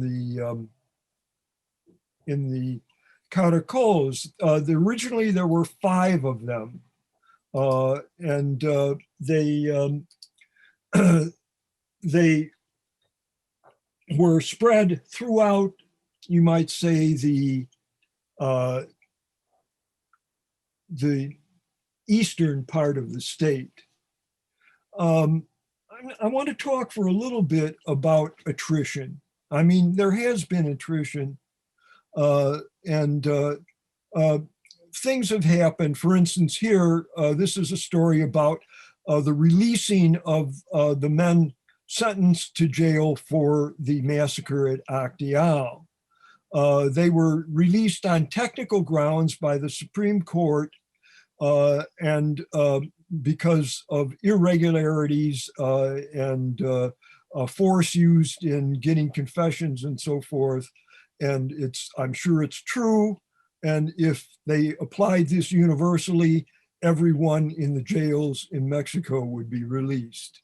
the caracoles. Originally there were 5 of them, and they were spread throughout, you might say, the eastern part of the state. I want to talk for a little bit about attrition. I mean, there has been attrition, and things have happened. For instance, here, this is a story about the releasing of the men sentenced to jail for the massacre at Acteal. They were released on technical grounds by the Supreme Court, and because of irregularities and force used in getting confessions and so forth. And I'm sure it's true. And if they applied this universally, everyone in the jails in Mexico would be released.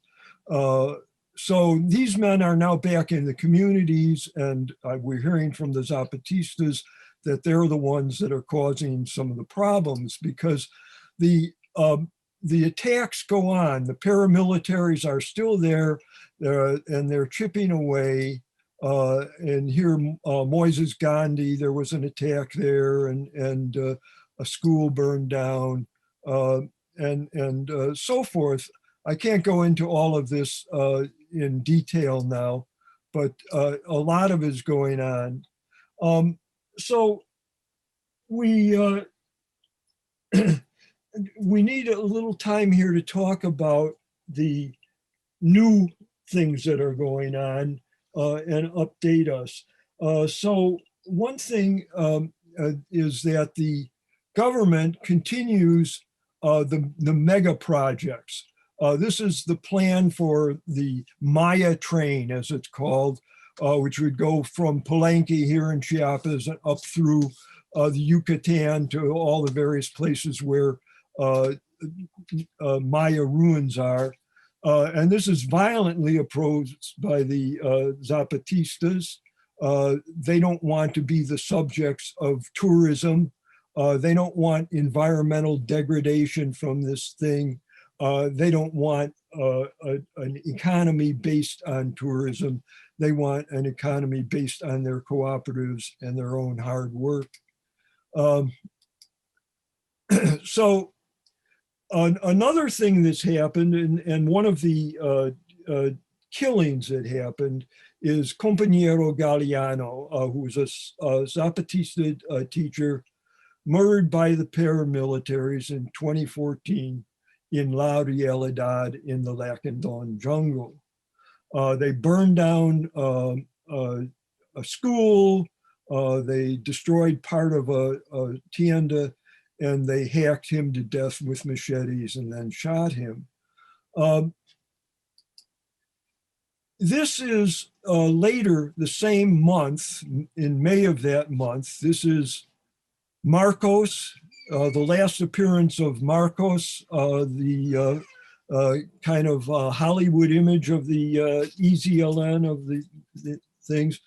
So these men are now back in the communities, and we're hearing from the Zapatistas that they're the ones that are causing some of the problems, because the attacks go on. The paramilitaries are still there, and they're chipping away. And here, Moises Gandhi, there was an attack there, and a school burned down, and so forth. I can't go into all of this in detail now, but a lot of it is going on. So we we need a little time here to talk about the new things that are going on and update us. So one thing is that the government continues the mega projects. This is the plan for the Maya train, as it's called, which would go from Palenque here in Chiapas up through the Yucatan to all the various places where Maya ruins are. And this is violently opposed by the Zapatistas. They don't want to be the subjects of tourism. They don't want environmental degradation from this thing. They don't want an economy based on tourism. They want an economy based on their cooperatives and their own hard work. So another thing that's happened, and one of the killings that happened, is Compañero Galeano, who was a Zapatista teacher, murdered by the paramilitaries in 2014 in La Realidad in the Lacandon jungle. They burned down a school, they destroyed part of a tienda, and they hacked him to death with machetes and then shot him. This is later the same month, in May of that month. This is Marcos, the last appearance of Marcos, the kind of Hollywood image of the EZLN of the things.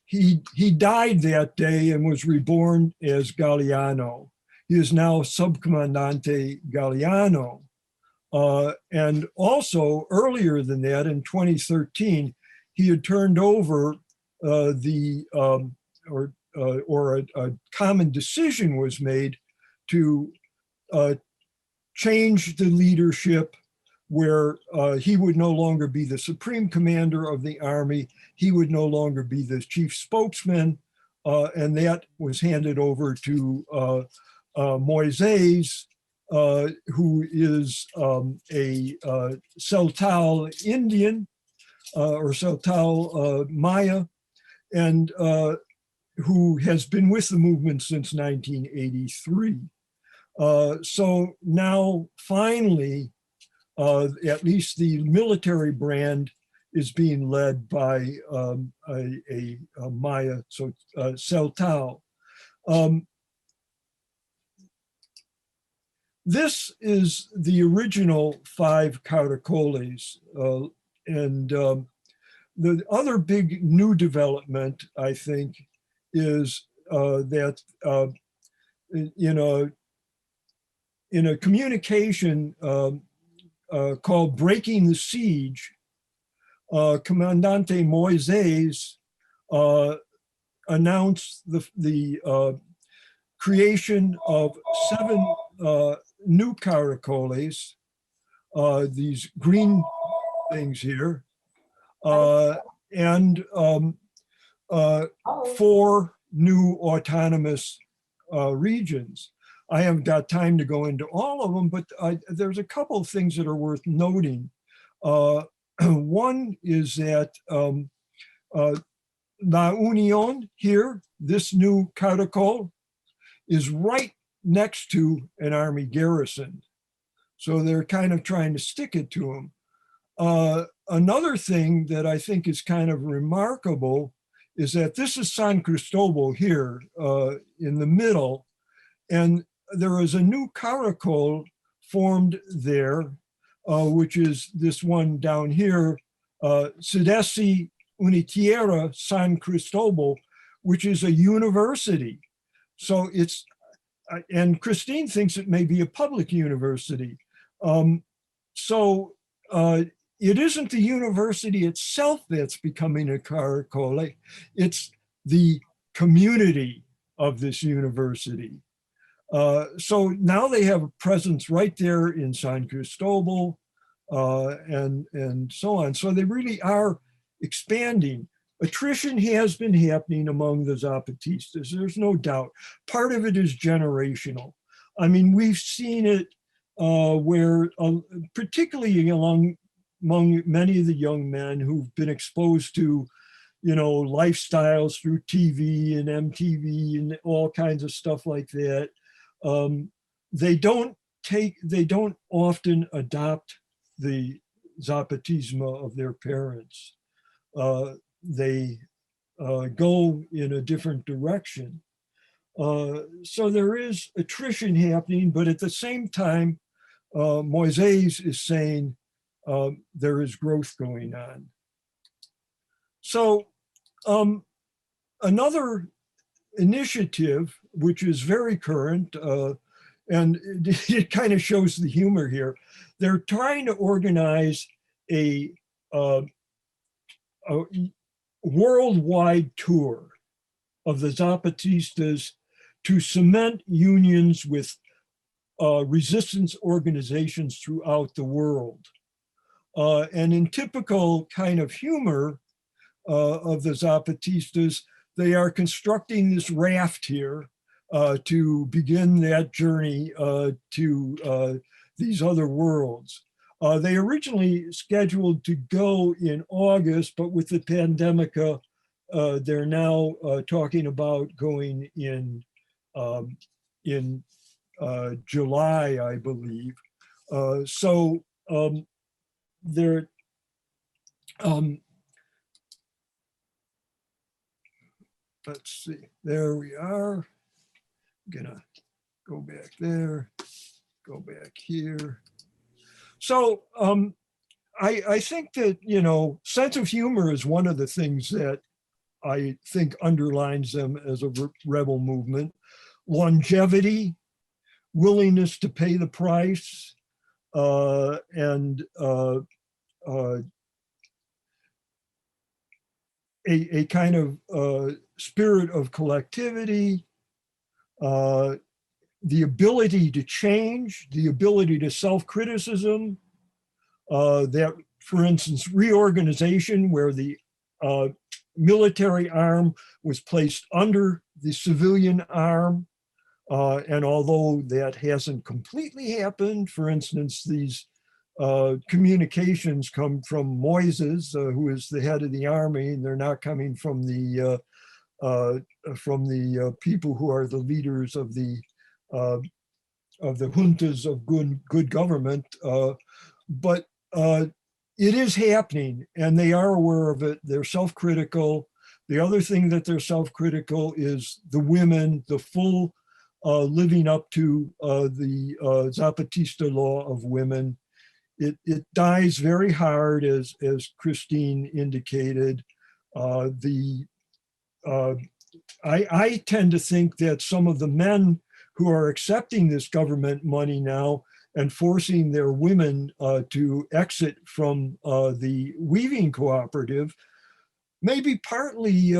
He died that day and was reborn as Galeano. He is now Subcomandante Galeano. And also earlier than that, in 2013, he had turned over a common decision was made to change the leadership, where he would no longer be the supreme commander of the army. He would no longer be the chief spokesman. And that was handed over to Moises, who is a Celtal Indian or Celtal Maya, and who has been with the movement since 1983. So now finally, at least the military brand is being led by a Maya, so Celtal. This is the original 5 caracoles. And the other big new development, I think, is that in a communication called Breaking the Siege, Comandante Moises announced the creation of 7 new caracoles, these green things here, and 4 new autonomous regions. I haven't got time to go into all of them, but there's a couple of things that are worth noting. One is that La Unión here, this new caracol, is right next to an army garrison. So they're kind of trying to stick it to them. Another thing that I think is kind of remarkable is that this is San Cristobal here in the middle, and there is a new caracol formed there, which is this one down here, Sidesi Unitiera San Cristobal, which is a university. So it's, and Christine thinks it may be a public university. It isn't the university itself that's becoming a caracole, it's the community of this university. So now they have a presence right there in San Cristobal and so on. So they really are expanding. Attrition has been happening among the Zapatistas, there's no doubt. Part of it is generational. I mean, we've seen it where, particularly among many of the young men who've been exposed to, lifestyles through TV and MTV and all kinds of stuff like that, they don't often adopt the Zapatismo of their parents. They go in a different direction. So there is attrition happening, but at the same time, Moises is saying there is growth going on. So another initiative, which is very current, and it kind of shows the humor here. They're trying to organize a worldwide tour of the Zapatistas to cement unions with resistance organizations throughout the world. And in typical kind of humor of the Zapatistas, they are constructing this raft here to begin that journey to these other worlds. They originally scheduled to go in August, but with the pandemic, they're now talking about going in July, I believe. They're let's see, there we are. I'm gonna go back there, go back here. So I think that, you know, sense of humor is one of the things that I think underlines them as a rebel movement. Longevity, willingness to pay the price, and a kind of spirit of collectivity, the ability to change, the ability to self-criticism, that, for instance, reorganization where the military arm was placed under the civilian arm. And although that hasn't completely happened, for instance, these communications come from Moises, who is the head of the army, and they're not coming from the people who are the leaders of the juntas of good government. But it is happening, and they are aware of it. They're self-critical. The other thing that they're self-critical is the women, the full living up to the Zapatista law of women. It dies very hard, as Christine indicated. I tend to think that some of the men who are accepting this government money now and forcing their women to exit from the weaving cooperative may be partly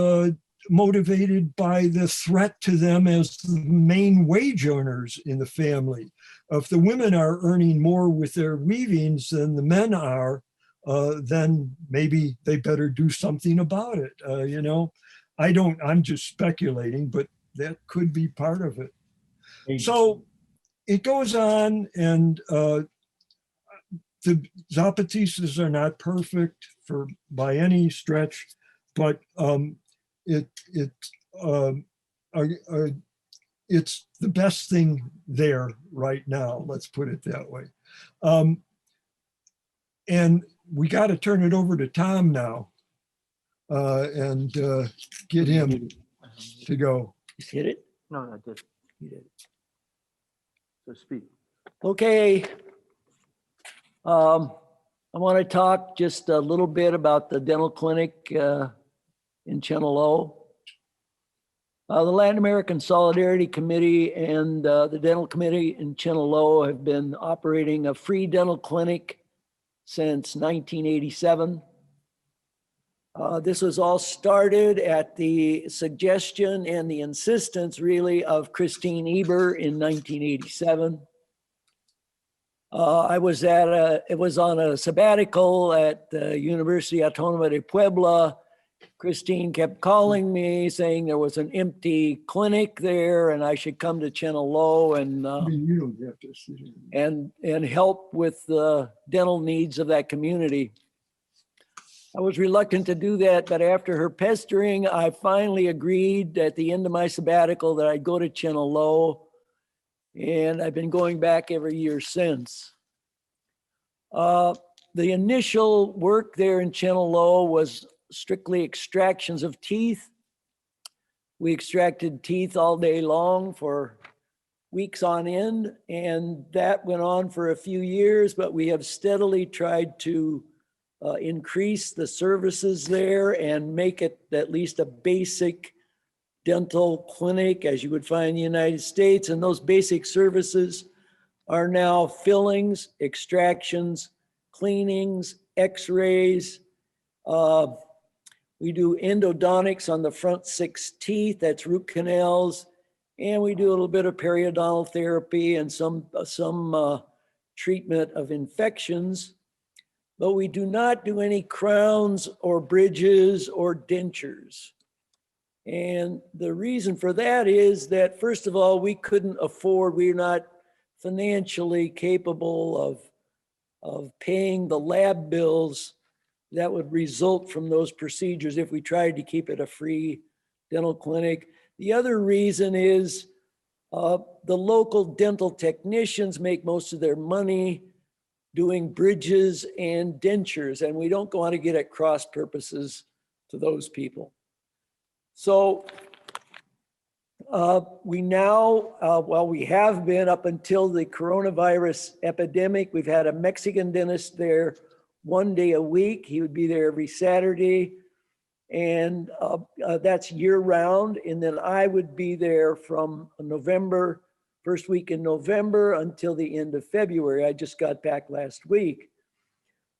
motivated by the threat to them as the main wage earners in the family. If the women are earning more with their weavings than the men are, then maybe they better do something about it. You know, I'm just speculating, but that could be part of it. So it goes on, and the Zapatistas are not perfect by any stretch, but it's the best thing there right now. Let's put it that way. And we got to turn it over to Tom now and get him to go. You hit it? No, I did. You did. So speak. Okay. I want to talk just a little bit about the dental clinic in Chenaló. The Latin American Solidarity Committee and the Dental Committee in Chenaló have been operating a free dental clinic since 1987. This was all started at the suggestion and the insistence, really, of Christine Eber in 1987. It was on a sabbatical at the University Autónoma de Puebla. Christine kept calling me saying there was an empty clinic there and I should come to Chenaló and help with the dental needs of that community. I was reluctant to do that, but after her pestering, I finally agreed at the end of my sabbatical that I'd go to Chenaló, and I've been going back every year since. The initial work there in Chenaló was strictly extractions of teeth. We extracted teeth all day long for weeks on end, and that went on for a few years, but we have steadily tried to increase the services there and make it at least a basic dental clinic as you would find in the United States. And those basic services are now fillings, extractions, cleanings, x-rays. We do endodontics on the front 6 teeth, that's root canals. And we do a little bit of periodontal therapy and some treatment of infections. But we do not do any crowns or bridges or dentures. And the reason for that is that, first of all, we couldn't afford, we're not financially capable of paying the lab bills that would result from those procedures if we tried to keep it a free dental clinic. The other reason is the local dental technicians make most of their money doing bridges and dentures, and we don't want to get at cross purposes to those people. So we now, well, we have been up until the coronavirus epidemic. We've had a Mexican dentist there 1 day a week. He would be there every Saturday, and that's year round. And then I would be there from November, first week in November until the end of February. I just got back last week.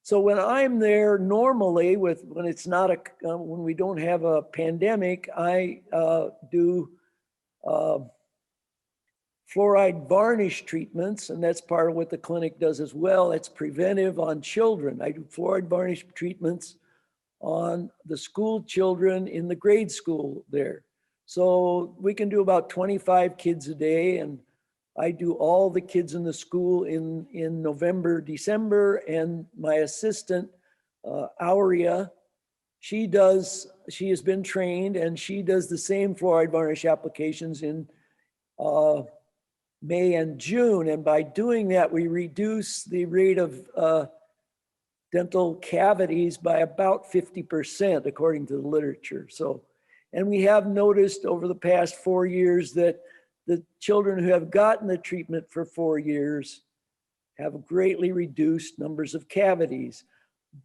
So when I'm there normally, when it's not when we don't have a pandemic, I do fluoride varnish treatments, and that's part of what the clinic does as well. It's preventive on children. I do fluoride varnish treatments on the school children in the grade school there. So we can do about 25 kids a day, and I do all the kids in the school in November, December, and my assistant, Aurea, she has been trained, and she does the same fluoride varnish applications in May and June. And by doing that, we reduce the rate of dental cavities by about 50%, according to the literature. So, and we have noticed over the past 4 years that the children who have gotten the treatment for 4 years have greatly reduced numbers of cavities.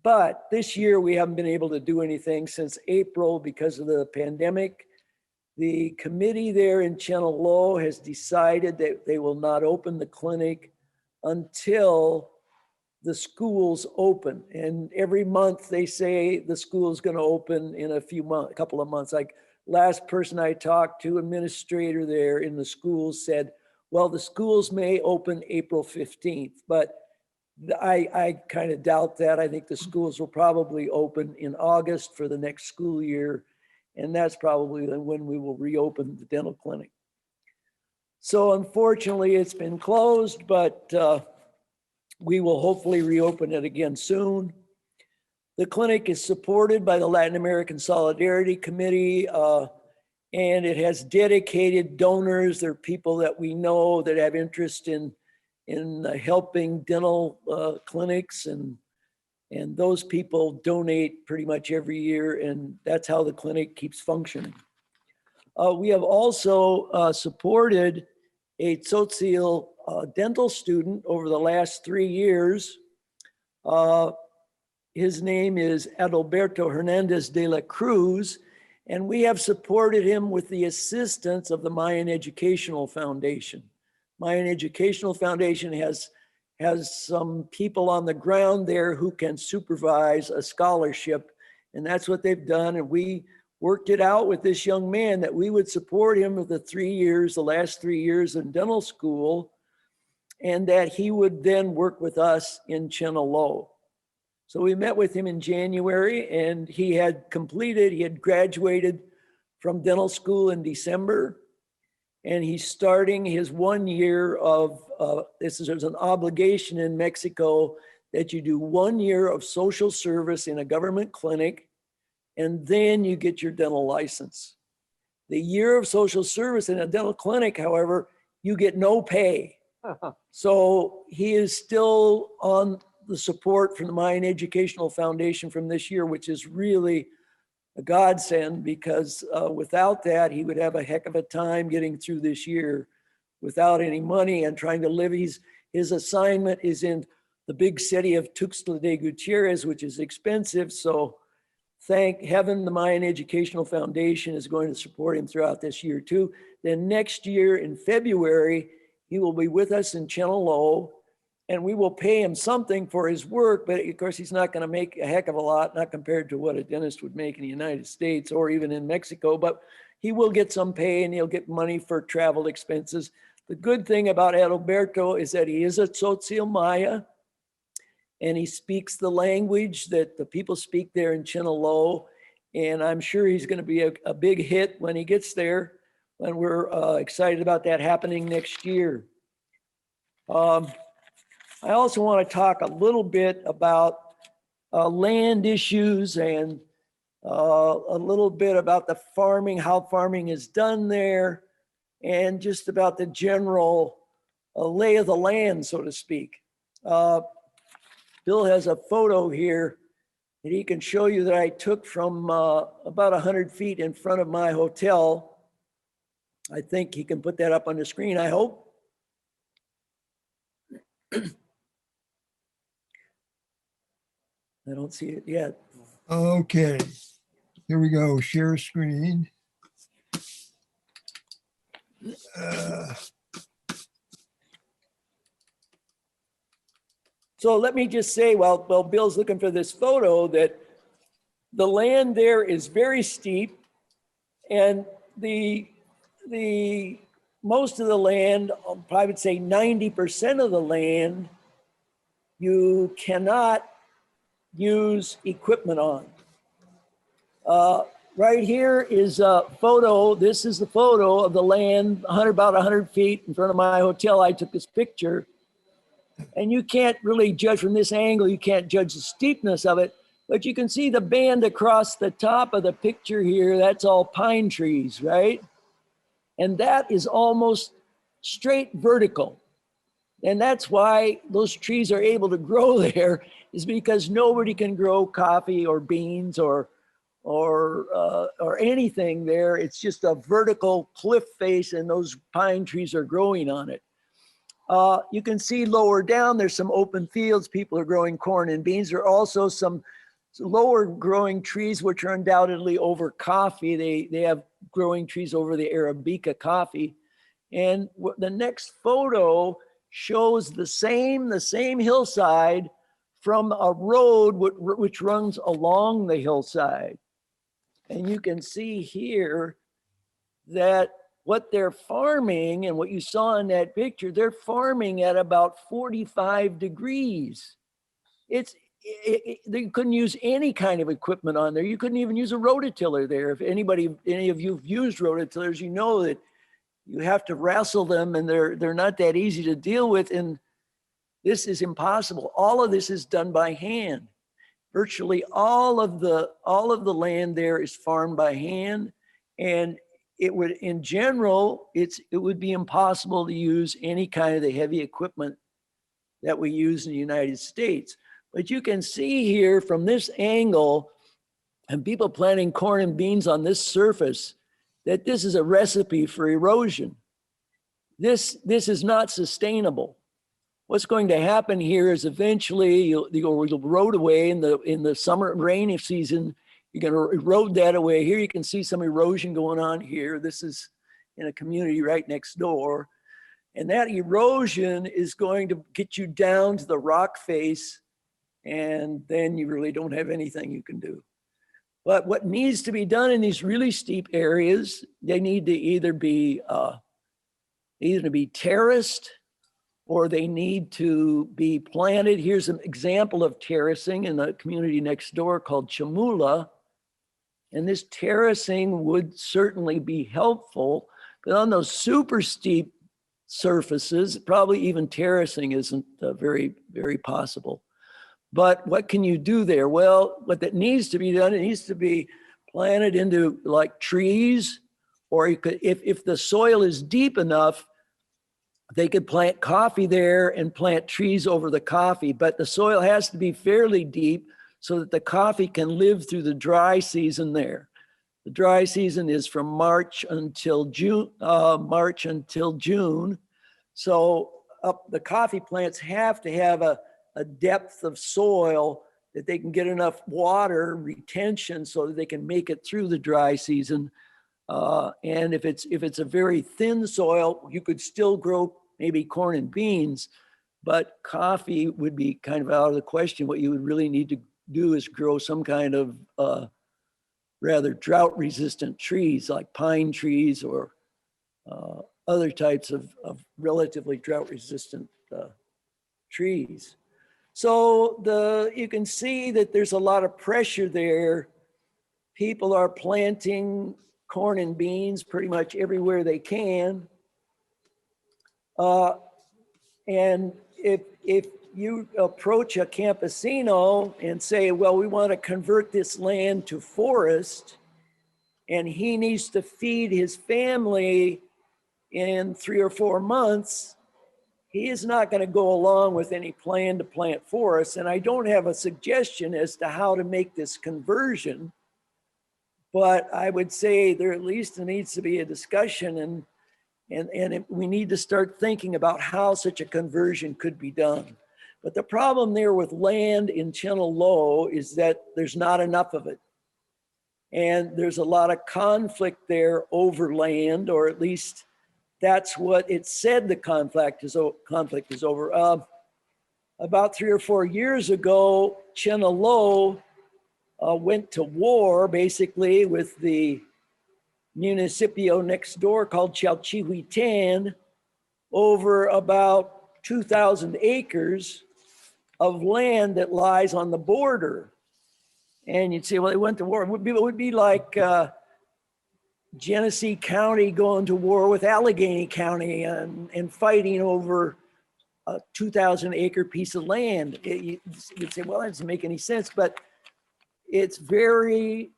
But this year we haven't been able to do anything since April because of the pandemic. The committee there in Chenaló has decided that they will not open the clinic until the schools open. And every month they say the school is going to open in a couple of months. Like last person I talked to, administrator there in the schools, said, well, the schools may open April 15th, but I kind of doubt that. I think the schools will probably open in August for the next school year. And that's probably when we will reopen the dental clinic. So unfortunately, it's been closed, but we will hopefully reopen it again soon. The clinic is supported by the Latin American Solidarity Committee, and it has dedicated donors. They're people that we know that have interest in helping dental clinics, and those people donate pretty much every year, and that's how the clinic keeps functioning. We have also supported a social dental student over the last 3 years. His name is Adalberto Hernandez de la Cruz, and we have supported him with the assistance of the Mayan Educational Foundation. Mayan Educational Foundation has some people on the ground there who can supervise a scholarship, and that's what they've done. And we worked it out with this young man that we would support him with the last 3 years in dental school, and that he would then work with us in Chenaló. So we met with him in January, and he had graduated from dental school in December, and he's starting his 1 year of, there's an obligation in Mexico that you do 1 year of social service in a government clinic, and then you get your dental license. The year of social service in a dental clinic, however, you get no pay. So he is still on the support from the Mayan Educational Foundation from this year, which is really a godsend, because without that, he would have a heck of a time getting through this year without any money and trying to live. His assignment is in the big city of Tuxtla de Gutierrez, which is expensive. So thank heaven the Mayan Educational Foundation is going to support him throughout this year too. Then next year in February, he will be with us in Chenalo, and we will pay him something for his work, but of course he's not going to make a heck of a lot, not compared to what a dentist would make in the United States or even in Mexico, but he will get some pay and he'll get money for travel expenses. The good thing about Alberto is that he is a Tzotzil Maya, and he speaks the language that the people speak there in Chenalo, and I'm sure he's going to be a big hit when he gets there, and we're excited about that happening next year. I also want to talk a little bit about land issues and a little bit about the farming, how farming is done there, and just about the general lay of the land, so to speak. Bill has a photo here that he can show you that I took from about 100 feet in front of my hotel. I think he can put that up on the screen, I hope. I don't see it yet. Okay, here we go. Share screen. So let me just say, while Bill's looking for this photo, that the land there is very steep, and the most of the land, I would say 90% of the land, you cannot use equipment on. Right here is a photo. This is the photo of the land, about 100 feet in front of my hotel. I took this picture. And you can't really judge from this angle, you can't judge the steepness of it, but you can see the band across the top of the picture here. That's all pine trees, right? And that is almost straight vertical. And that's why those trees are able to grow there, is because nobody can grow coffee or beans or anything there. It's just a vertical cliff face, and those pine trees are growing on it. You can see lower down, there's some open fields. People are growing corn and beans. There are also some lower growing trees, which are undoubtedly over coffee. They have growing trees over the Arabica coffee. And the next photo shows the same hillside from a road which runs along the hillside. And you can see here that what they're farming, and what you saw in that picture, they're farming at about 45 degrees. They couldn't use any kind of equipment on there. You couldn't even use a rototiller there. If any of you have used rototillers, you know that you have to wrestle them, and they're not that easy to deal with. And this is impossible. All of this is done by hand. Virtually all of the land there is farmed by hand, and it would, in general, it would be impossible to use any kind of the heavy equipment that we use in the United States. But you can see here from this angle, and people planting corn and beans on this surface, that this is a recipe for erosion. This is not sustainable. What's going to happen here is eventually you'll erode away in the summer rainy season. You're going to erode that away. Here you can see some erosion going on here. This is in a community right next door. And that erosion is going to get you down to the rock face, and then you really don't have anything you can do. But what needs to be done in these really steep areas, they need to either be terraced, or they need to be planted. Here's an example of terracing in the community next door called Chamula. And this terracing would certainly be helpful, but on those super steep surfaces, probably even terracing isn't very, very possible. But what can you do there? Well, what that needs to be done, it needs to be planted into like trees, or you could, if the soil is deep enough, they could plant coffee there and plant trees over the coffee, but the soil has to be fairly deep so that the coffee can live through the dry season there. The dry season is from March until June. So the coffee plants have to have a depth of soil that they can get enough water retention so that they can make it through the dry season. And if it's a very thin soil, you could still grow maybe corn and beans, but coffee would be kind of out of the question. What you would really need to do is grow some kind of rather drought resistant trees like pine trees or other types of relatively drought resistant trees. So you can see that there's a lot of pressure there. People are planting corn and beans pretty much everywhere they can. And if you approach a campesino and say, well, we want to convert this land to forest, and he needs to feed his family in 3 or 4 months, he is not going to go along with any plan to plant forests. And I don't have a suggestion as to how to make this conversion, but I would say there at least needs to be a discussion, and we need to start thinking about how such a conversion could be done. But the problem there with land in Channel Low is that there's not enough of it. And there's a lot of conflict there over land, or at least that's what it said the conflict is over. About 3 or 4 years ago, Channel Low went to war basically with the municipio next door called Chalchihuitan over about 2,000 acres of land that lies on the border. And you'd say, well, they went to war. It would be like Genesee County going to war with Allegheny County and fighting over a 2,000 acre piece of land. You'd say, well, that doesn't make any sense, but it's very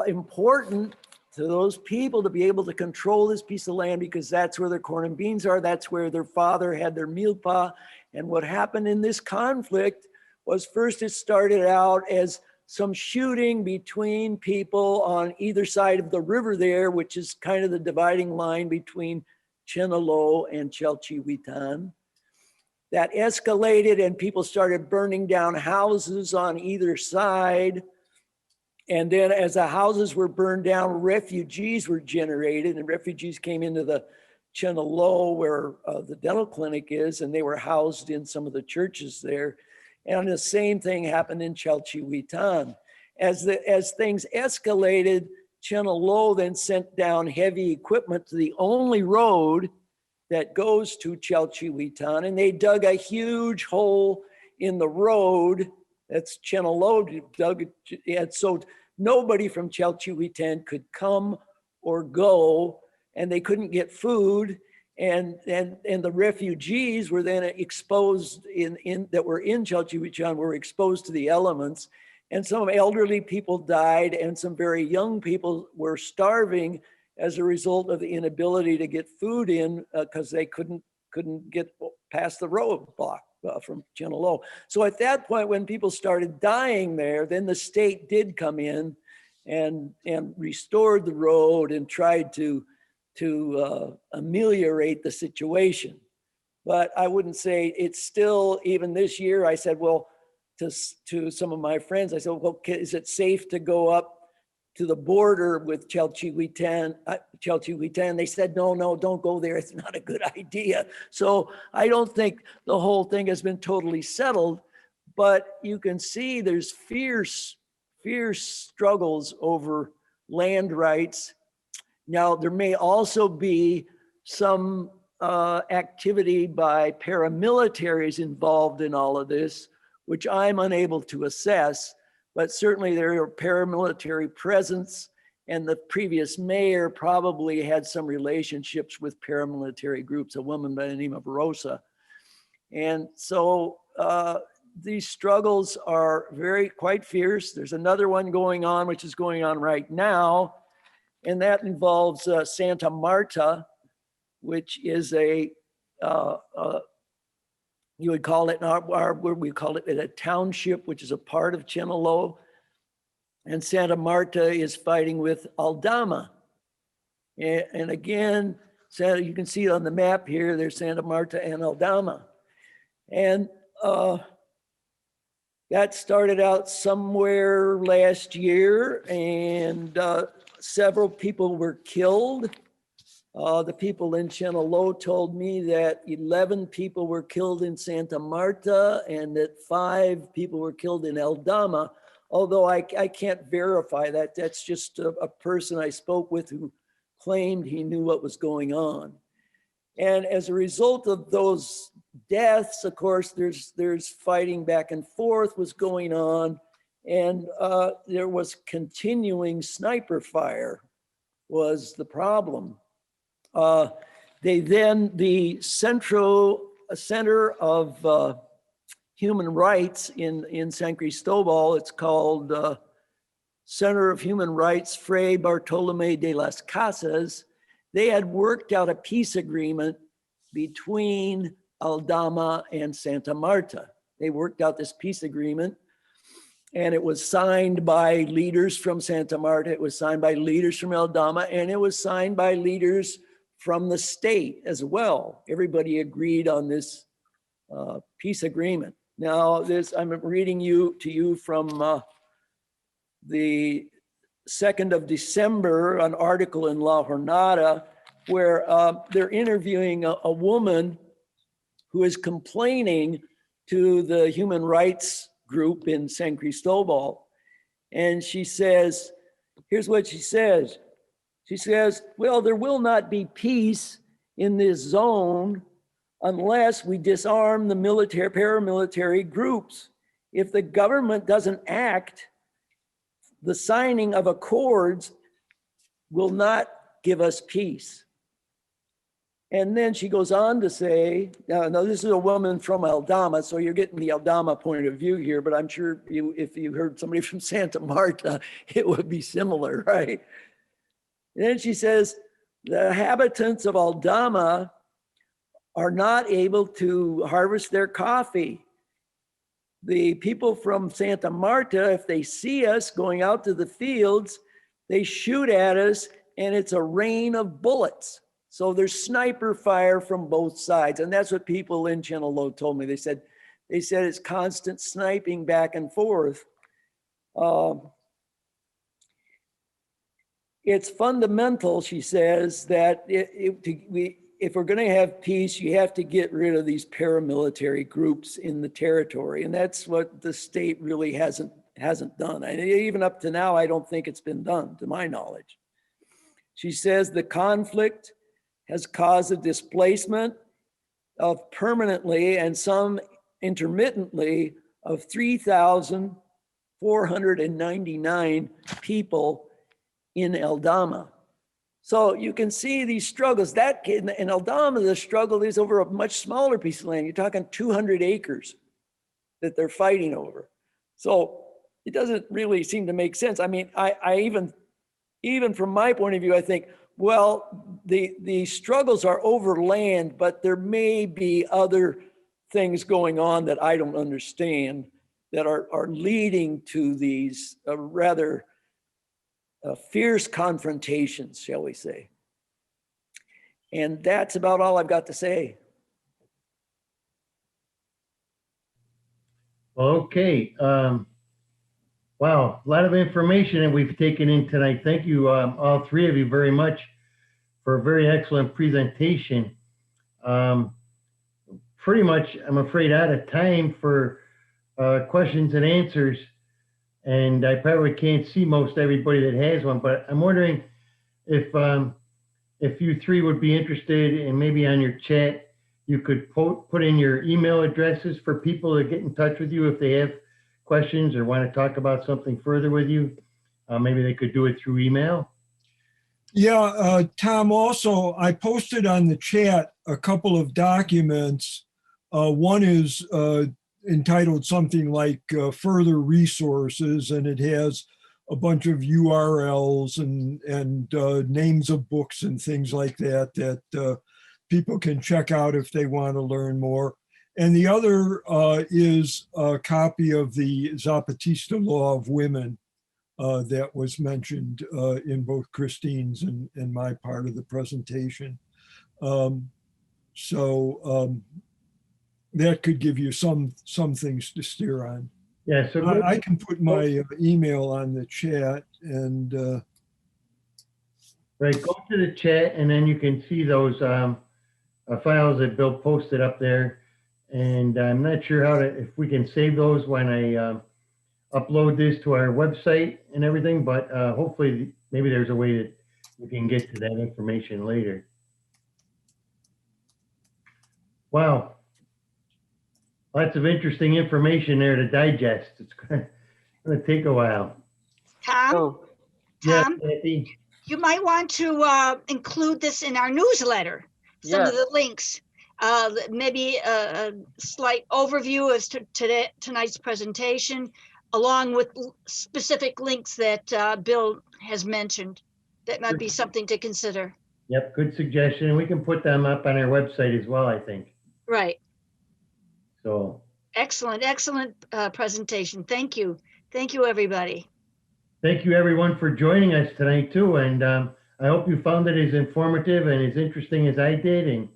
important to those people to be able to control this piece of land, because that's where their corn and beans are. That's where their father had their milpa. And what happened in this conflict was, first it started out as some shooting between people on either side of the river there, which is kind of the dividing line between Chenalo and Chalchihuitan. That escalated and people started burning down houses on either side. And then as the houses were burned down, refugees were generated, and refugees came into the Chenalo where the dental clinic is, and they were housed in some of the churches there. And the same thing happened in Chalchihuitan. As things escalated, Chenalo then sent down heavy equipment to the only road that goes to Chalchihuitan, and they dug a huge hole in the road. That's Chenalo dug it, and so nobody from Chalchihuitan could come or go, and they couldn't get food. And the refugees were then exposed that were in Chalchihuitan were exposed to the elements, and some elderly people died, and some very young people were starving as a result of the inability to get food in because they couldn't get past the roadblock from Chenalo. So at that point, when people started dying there, then the state did come in and restored the road and tried to ameliorate the situation. But I wouldn't say it's still, even this year, I said, well, to some of my friends, I said, well, is it safe to go up to the border with Chalchihuitan? They said, no, don't go there. It's not a good idea. So I don't think the whole thing has been totally settled, but you can see there's fierce struggles over land rights. Now, there may also be some activity by paramilitaries involved in all of this, which I'm unable to assess, but certainly there are paramilitary presence, and the previous mayor probably had some relationships with paramilitary groups, a woman by the name of Rosa. And so these struggles are quite fierce. There's another one going on, which is going on right now, and that involves Santa Marta, which is you would call it, we call it a township, which is a part of Chenalo. And Santa Marta is fighting with Aldama. And again, you can see on the map here, there's Santa Marta and Aldama. And That started out somewhere last year, and several people were killed. The people in Chenaló told me that 11 people were killed in Santa Marta and that 5 people were killed in Aldama, although I can't verify that. That's just a person I spoke with who claimed he knew what was going on. And as a result of those deaths, of course, there's fighting back and forth was going on, and there was continuing sniper fire was the problem. The Center of Human Rights in San Cristobal, it's called Center of Human Rights Fray Bartolome de las Casas. They had worked out a peace agreement between Aldama and Santa Marta. They worked out this peace agreement, and it was signed by leaders from Santa Marta, it was signed by leaders from Aldama, and it was signed by leaders from the state as well. Everybody agreed on this peace agreement. Now, I'm reading to you from the 2nd of December, an article in La Jornada, where they're interviewing a woman who is complaining to the human rights group in San Cristobal. And she says, here's what she says. She says, well, there will not be peace in this zone unless we disarm the paramilitary groups. If the government doesn't act, the signing of accords will not give us peace. And then she goes on to say, now this is a woman from Aldama, so you're getting the Aldama point of view here, but I'm sure if you heard somebody from Santa Marta, it would be similar, right? And then she says, the inhabitants of Aldama are not able to harvest their coffee. The people from Santa Marta, if they see us going out to the fields, they shoot at us and it's a rain of bullets. So there's sniper fire from both sides. And that's what people in Chenaló told me. They said it's constant sniping back and forth. It's fundamental, she says, that if we're going to have peace, you have to get rid of these paramilitary groups in the territory. And that's what the state really hasn't done. And even up to now, I don't think it's been done, to my knowledge. She says the conflict has caused a displacement of permanently and some intermittently of 3,499 people in Aldama. So you can see these struggles. That in Aldama, the struggle is over a much smaller piece of land. You're talking 200 acres that they're fighting over. So it doesn't really seem to make sense. I mean, I even from my point of view, I think, well, the struggles are over land, but there may be other things going on that I don't understand that are leading to these rather fierce confrontations, shall we say. And that's about all I've got to say. Okay. Wow, a lot of information that we've taken in tonight. Thank you, all three of you, very much for a very excellent presentation. Pretty much, I'm afraid, out of time for questions and answers. And I probably can't see most everybody that has one, but I'm wondering if you three would be interested, and maybe on your chat, you could put in your email addresses for people to get in touch with you if they have questions or want to talk about something further with you. Maybe they could do it through email. Yeah, Tom, also, I posted on the chat a couple of documents. One is entitled something like Further Resources, and it has a bunch of URLs and names of books and things like that people can check out if they want to learn more. And the other is a copy of the Zapatista Law of Women that was mentioned in both Christine's and my part of the presentation. That could give you some things to steer on Yeah, so go- I can put my email on the chat and right, go to the chat and then you can see those files that Bill posted up there. And I'm not sure how to, if we can save those when I upload this to our website and everything, but hopefully maybe there's a way that we can get to that information later. Wow. Lots of interesting information there to digest. It's gonna take a while. Tom, Oh, Yeah, Tom, Kathy? you might want to include this in our newsletter, some of Yes. the links. Maybe a slight overview as to tonight's presentation, along with specific links that Bill has mentioned. That might be something to consider. Yep, good suggestion. We can put them up on our website as well, I think. Right. So Excellent, excellent presentation. Thank you. Thank you, everybody. thank you everyone for joining us tonight too. And I hope you found it as informative and as interesting as I did. And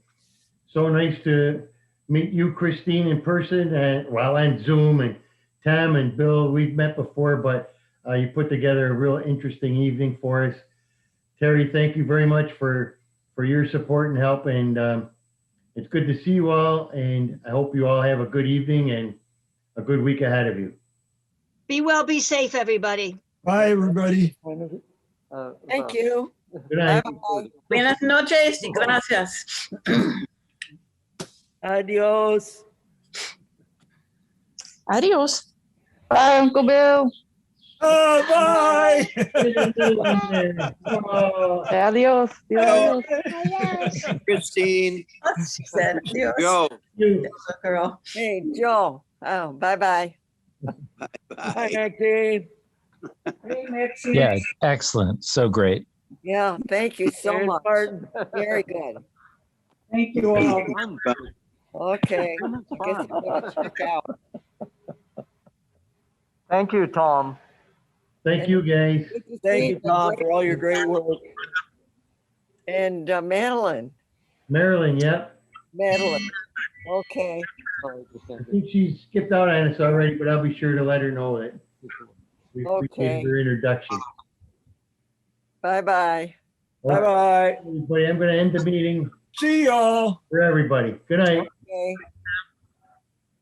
so nice to meet you, Christine, in person and while on Zoom, and Tom and Bill, we've met before, but you put together a real interesting evening for us. Terry, thank you very much for your support and help. And it's good to see you all. And I hope you all have a good evening and a good week ahead of you. Be well, be safe, everybody. bye, everybody. Thank you. Good night. Bye. Buenas noches y gracias. Adios. Adiós. Bye, Uncle Bill. Oh, bye. Oh. Adiós. Christine, She said adiós. Joe, You. Girl. Hey, Joe. Oh, bye-bye. Bye, bye. Maxine. Hey, Maxine. Yeah, excellent. So great. Yeah, thank you so There's much. Martin. Very good. Thank you all. Okay. I guess I'm gonna check out. Thank you, Tom. Thank you, guys. Good to see Thank you, Tom, Great. for all your great work. And Madeline, Marilyn, yep. Okay. I think she skipped out on us already, but I'll be sure to let her know that we appreciate Okay. her introduction. Bye-bye. All right, Bye-bye. everybody, I'm going to end the meeting See y'all. for everybody. Good night. Okay.